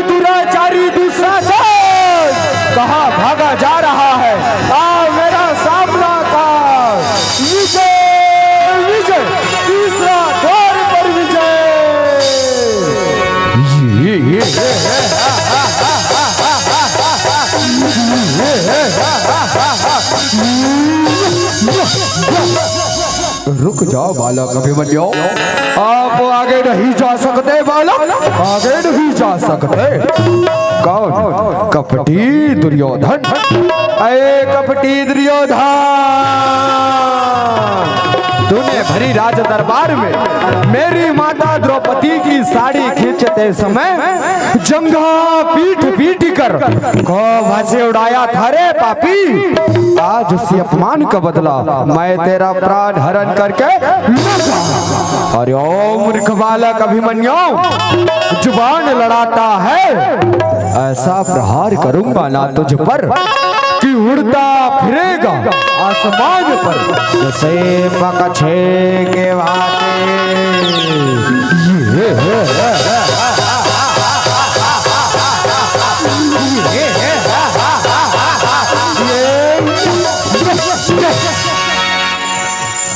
C: दुराचारी दुशासन कहाँ भागा जा रहा है? आ मेरा सामना कर। विजय विजय, तीसरा द्वार पर विजय। रुक जाओ बालक अभिमन्यु, आप आगे नहीं जा सकते बालक, आगे नहीं जा सकते। कौन? कपटी दुर्योधन। अरे कपटी दुर्योधन, तूने भरी राज दरबार में मेरी माता द्रौपदी की साड़ी खींचते समय जंघा पीट पीट कर खूब हंसी उड़ाया था रे पापी। आज उसी अपमान का बदला मैं तेरा प्राण हरण करके लूंगा। अरे ओ मूर्ख बालक अभिमन्यु, जुबान लड़ाता है, ऐसा प्रहार करूंगा ना तुझ पर कि उड़ता फिरेगा आसमान पर जैसे पक्षी के भांति।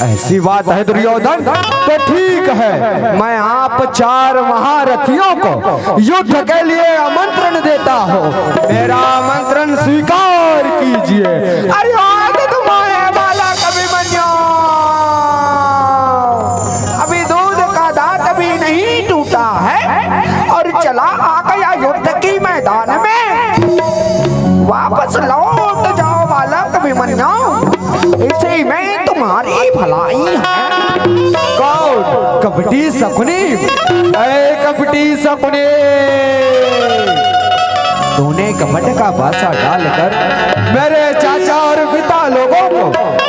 C: ऐसी बात है दुर्योधन, तो ठीक है, मैं आप चार महारथियों को युद्ध के लिए आमंत्रण देता हूँ। मेरा आमंत्रण स्वीकार कीजिए। अरे तुम्हारे बालक अभिमन्यु, अभी दूध का दांत भी नहीं टूटा है और चला आ गया युद्ध की मैदान में। वापस लौट जाओ बालक अभिमन्यु, इसी में तुम्हारी भलाई है। कौन? कपटी शकुनी। अरे कपटी शकुनी, तूने कपट का पासा डालकर मेरे चाचा और पिता लोगों को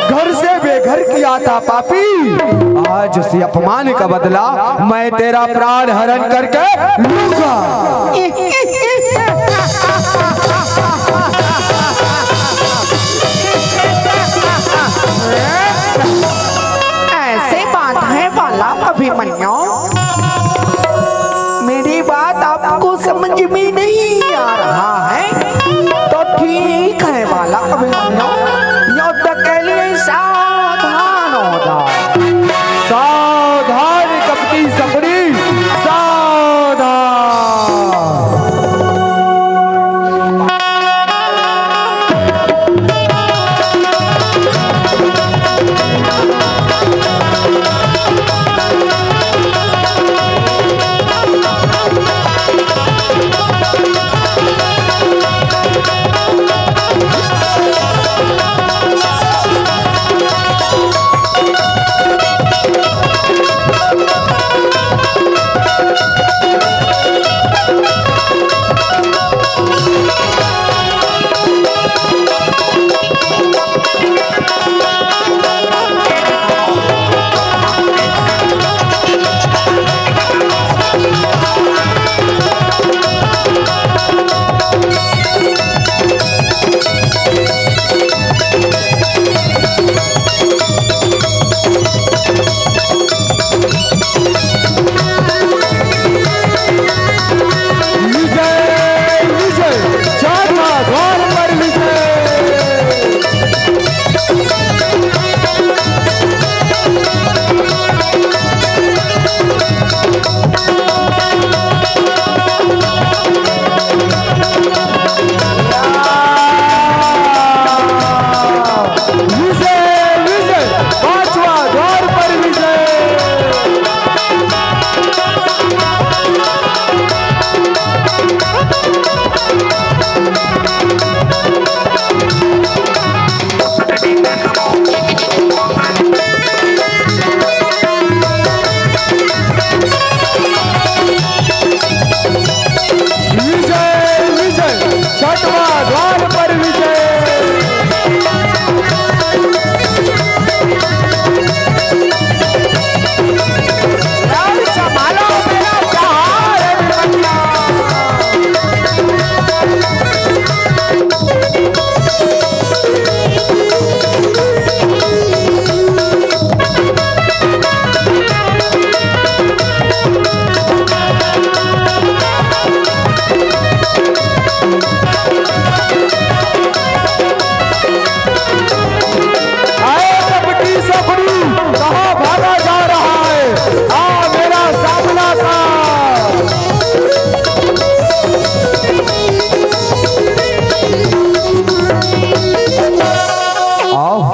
C: घर से बेघर किया था पापी। आज उसी अपमान का बदला मैं तेरा प्राण हरण करके लूंगा।
B: ऐसे बात है बालक अभिमन्यु, मेरी बात आपको समझ में नहीं आ रहा है तो ठीक है बालक अभिमन्यु, युद्ध के लिए सावधान हो जाओ।
C: सावधान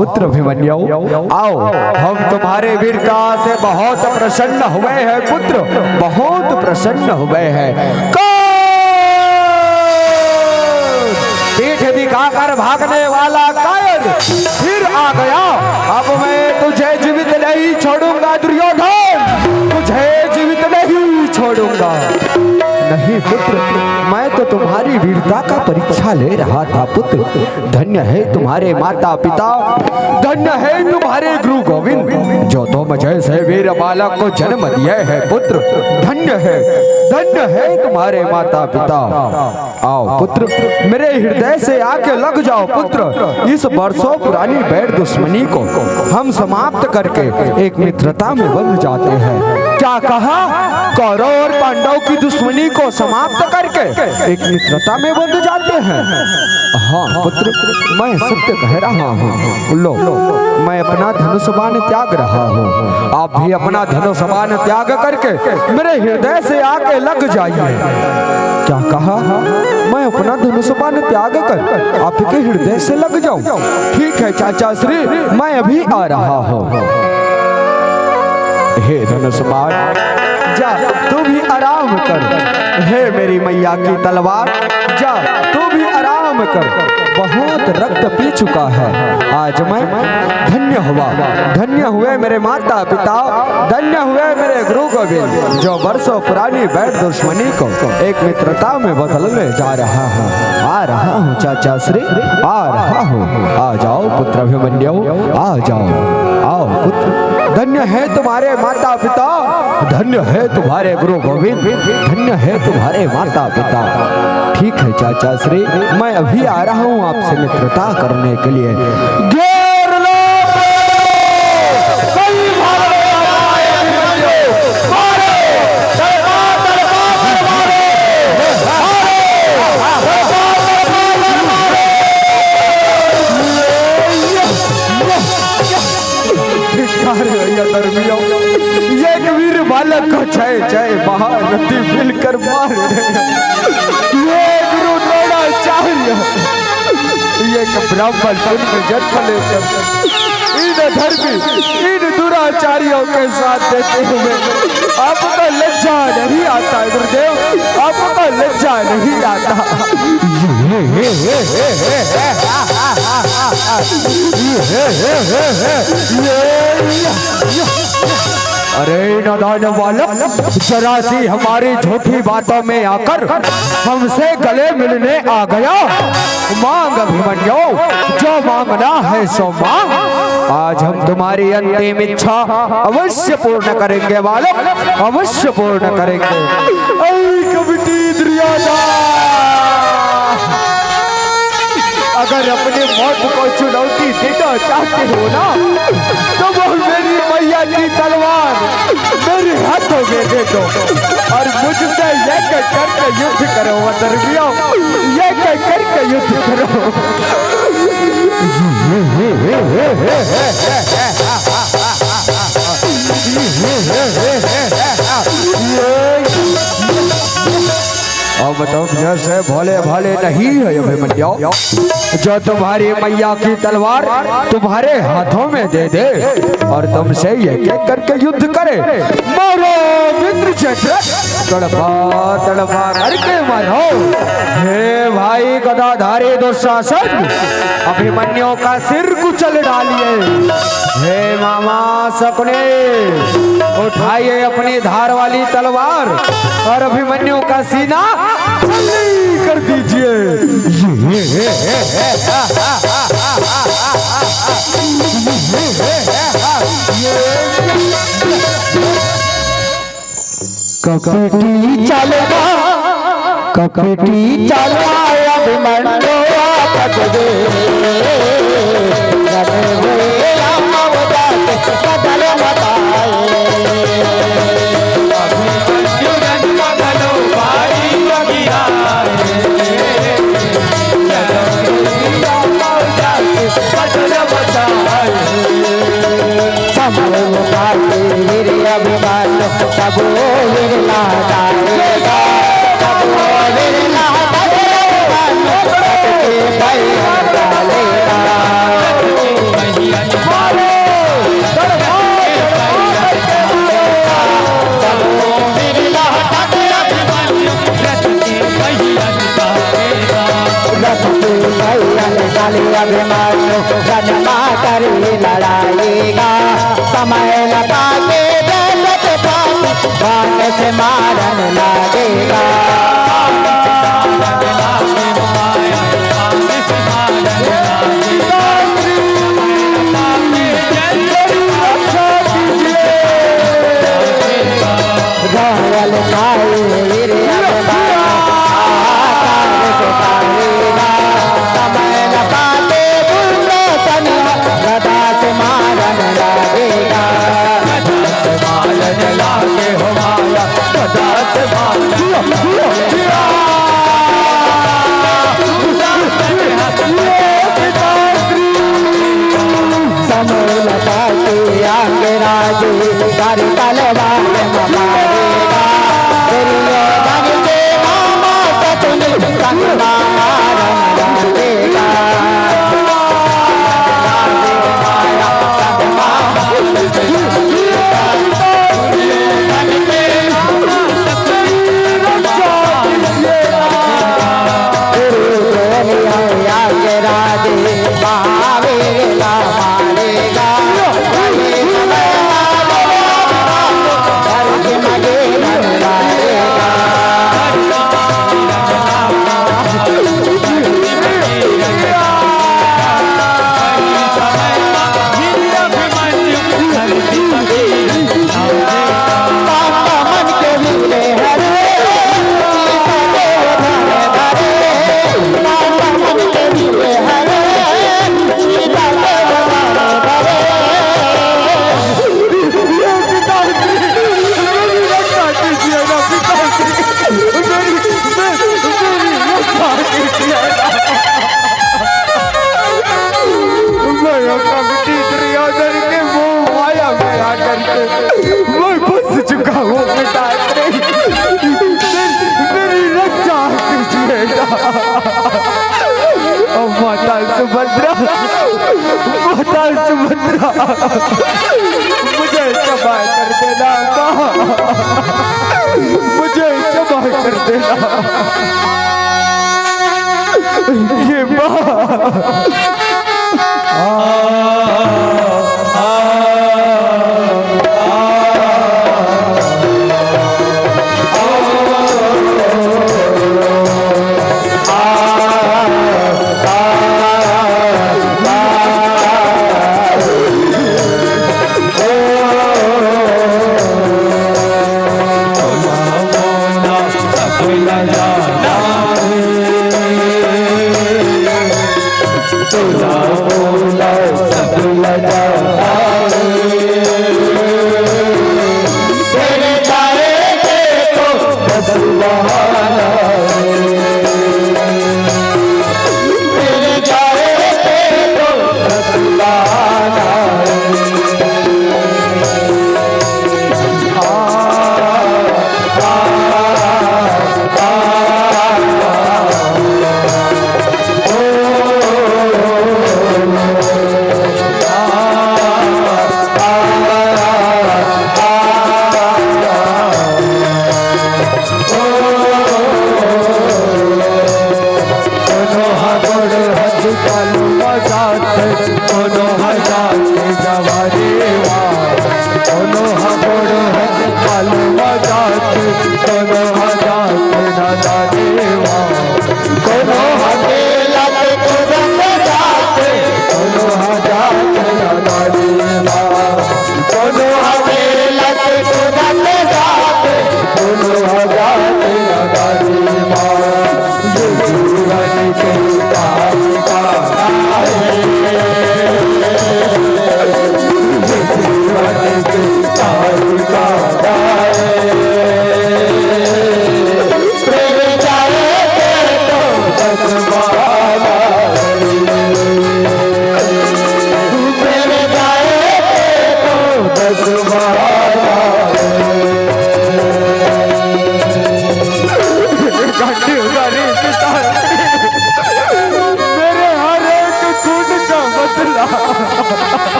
C: पुत्र अभिमन्यु, आओ, हम तुम्हारे वीरता से बहुत प्रसन्न हुए हैं पुत्र, बहुत प्रसन्न हुए हैं। पीठ दिखाकर भागने वाला कायर फिर आ गया। अब मैं तुझे जीवित नहीं छोड़ूंगा दुर्योधन, तुझे जीवित नहीं छोड़ूंगा। नहीं पुत्र, मैं तो तुम्हारी वीरता का परीक्षा ले रहा था पुत्र। धन्य है तुम्हारे माता पिता, धन्य है तुम्हारे गुरु गोविंद, जो तुम जैसे वीर बालक को जन्म दिए है पुत्र। धन्य है तुम्हारे माता पिता। आओ पुत्र, मेरे हृदय से आके लग जाओ पुत्र। इस वर्षों पुरानी बैर दुश्मनी को हम समाप्त करके एक मित्रता में बंध जाते हैं। क्या कहा? कौरव और पांडव की दुश्मनी को समाप्त करके एक मित्रता में बंध जाते हैं। हाँ पुत्र, मैं सत्य कह रहा हूँ। लो, मैं अपना धनुष बाण त्याग रहा हूँ, आप भी अपना धनुष बाण त्याग करके मेरे हृदय से आके लग जाइए। क्या कहा? मैं अपना धनुष बाण त्याग कर आपके हृदय से लग जाऊं? ठीक है चाचा श्री, मैं अभी आ रहा हूँ। हे धनुष बाण, जा तू भी आराम कर। हे मेरी मैया की तलवार, जा तू भी आराम कर। बहुत रक्त पी चुका है, आज मैं धन्य हुआ। धन्य हुए मेरे माता पिता, धन्य हुए मेरे गुरु गोविंद, जो वर्षों पुरानी बैर दुश्मनी को एक मित्रता में बदलने जा रहा हूँ। आ रहा हूँ चाचा श्री, आ रहा हूँ। आ जाओ पुत्र अभिमन्यु, आ जाओ। आओ पुत्र, धन्य है तुम्हारे माता पिता, धन्य है तुम्हारे गुरु गोविंद, धन्य है तुम्हारे माता पिता। ठीक है चाचा श्री, मैं अभी आ रहा हूँ आपसे मित्रता करने के लिए। घेर लो, ये वीर बालक को जय जय महारथी मिलकर मार रहे। ये गुरु द्रोणाचार्य, ये ब्राह्मण कुल में जन्म लेकर इन धर्मी, इन दुराचार्यों के साथ देते हुए आपको लज्जा नहीं आता गुरुदेव, आपको लज्जा नहीं आता। अरे नादान बालक, जरा सी हमारी झूठी बातों में आकर हमसे गले मिलने आ गया। मांग अभिमन्यु, जो मांगना है सो मांग। आज हम तुम्हारी अंतिम इच्छा अवश्य पूर्ण करेंगे बालक, अवश्य पूर्ण करेंगे। कविटी दुर्योधन, अगर अपने मौत को चुनौती देना चाहते हो ना, तो वो मेरी मैया की तलवार मेरे हाथों में दे दो और मुझसे ये करके युद्ध करो। धर्मियों, ये करके युद्ध करो। और बताओ, जैसे भोले भाले नहीं है अभिमन्यु, जो तुम्हारी मैया की तलवार तुम्हारे हाथों में दे दे और तुमसे ये करके युद्ध करे। मारो मित्र क्षेत्र, तड़पा तड़पा करके मारो। हे भाई गदाधारी दुशासन, अभिमन्यु का सिर कुचल डालिए। हे मामा सपने, उठाइए अपनी धार वाली तलवार और अभिमन्यु का सीना जल्दी कर दीजिए।
D: कपटी चलवा, कपटी चलवा अभिमन्यु आपक दे। बदल बताए अभिमन्यु जन्म बदलो भाई लगिया बदल बताए। अभिमान सब विरला गाएगा, सब विरला डालेगा। तो जन्मा कर लड़ाएगा समय लगा के दौलत पाके भाग से मारन लागेगा रावल खाए वीर समय लगाते बुल्लो सन गदा से मारन लागेगा समय लगाते आंग राजे कर तलवार मारेगा दुर्योधन के मामा सतुनी संग मारन लागेगा
C: सुभद्रा मुझे क्षमा कर देना माँ मुझे क्षमा कर देना ये माँ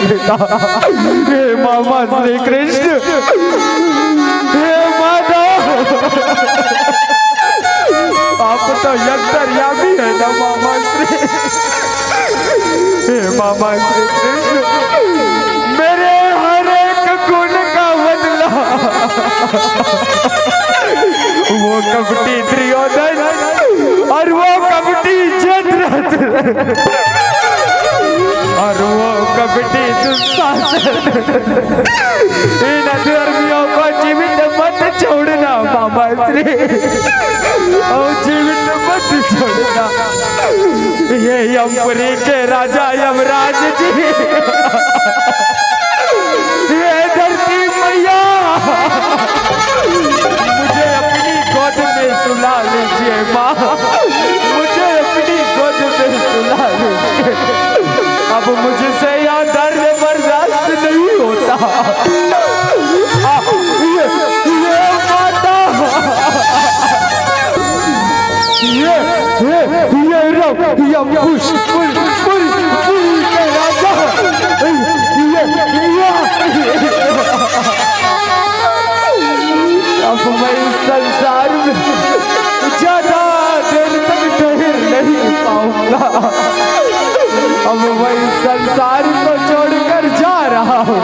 C: हे मामा श्री कृष्ण हे माता तो यंतरिया भी है ना मामा श्री। हे मामा श्री कृष्ण, मेरे हर एक गुण का बदला वो कपटी दुर्योधन और वो कपटी जयद्रथ और वो कपटी दुशासन, इन अधर्मियों को जीवित मत छोड़ना मामा श्री, और जीवित मत छोड़ना। ये यमपुरी के राजा यमराज जी, ये धरती मैया, मुझे अपनी गोद में सुला लीजिए माँ, मुझे अपनी गोद में सुला लीजिए। अब मुझसे यह दर्द बर्दाश्त नहीं होता। ये माता, अब मैं इस संसार में ज्यादा देर तक ठहर नहीं पाऊंगा। अब मैं इस संसार को छोड़कर जा रहा हूँ।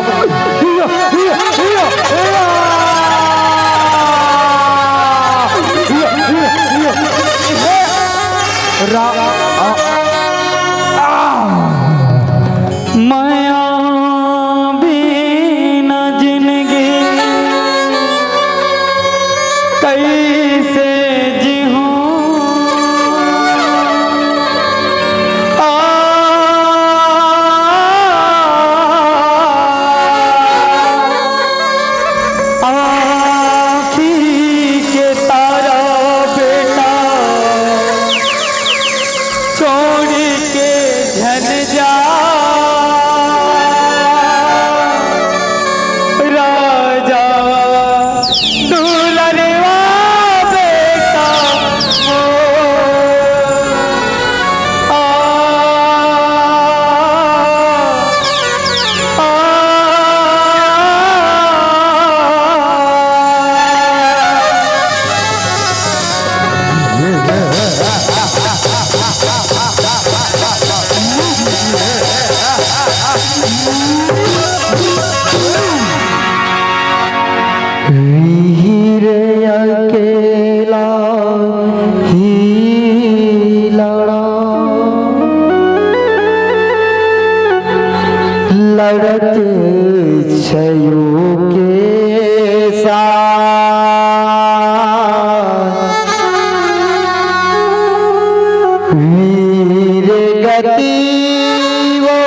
A: माया बिना जिंदगी कैसे जीऊं, आँखी के तारा बेटा छोड़ के झन जा, राजा दुलरवा बेटा वीर अकेला ही लड़ा, लड़त छयो के साथ, वीर गति वो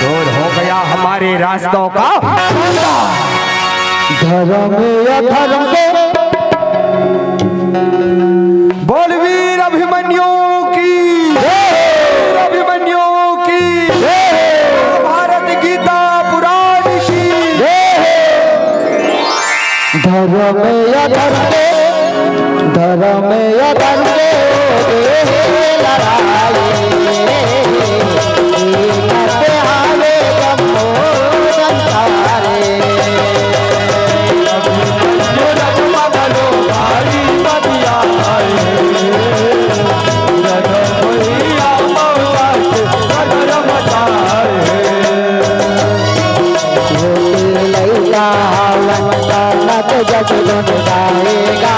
C: दूर हो गया हमारे रास्तों का
D: धर्म अधर्म के
C: बोल वीर अभिमन्यु की, वीर अभिमन्यु की, भारत गीता पुराण की।
D: धर्म अधर्म के, धर्म अधर्म के लड़ाई करते हारे जम्मो जनतारे। लैला हवन का नत जग गुन गाएगा,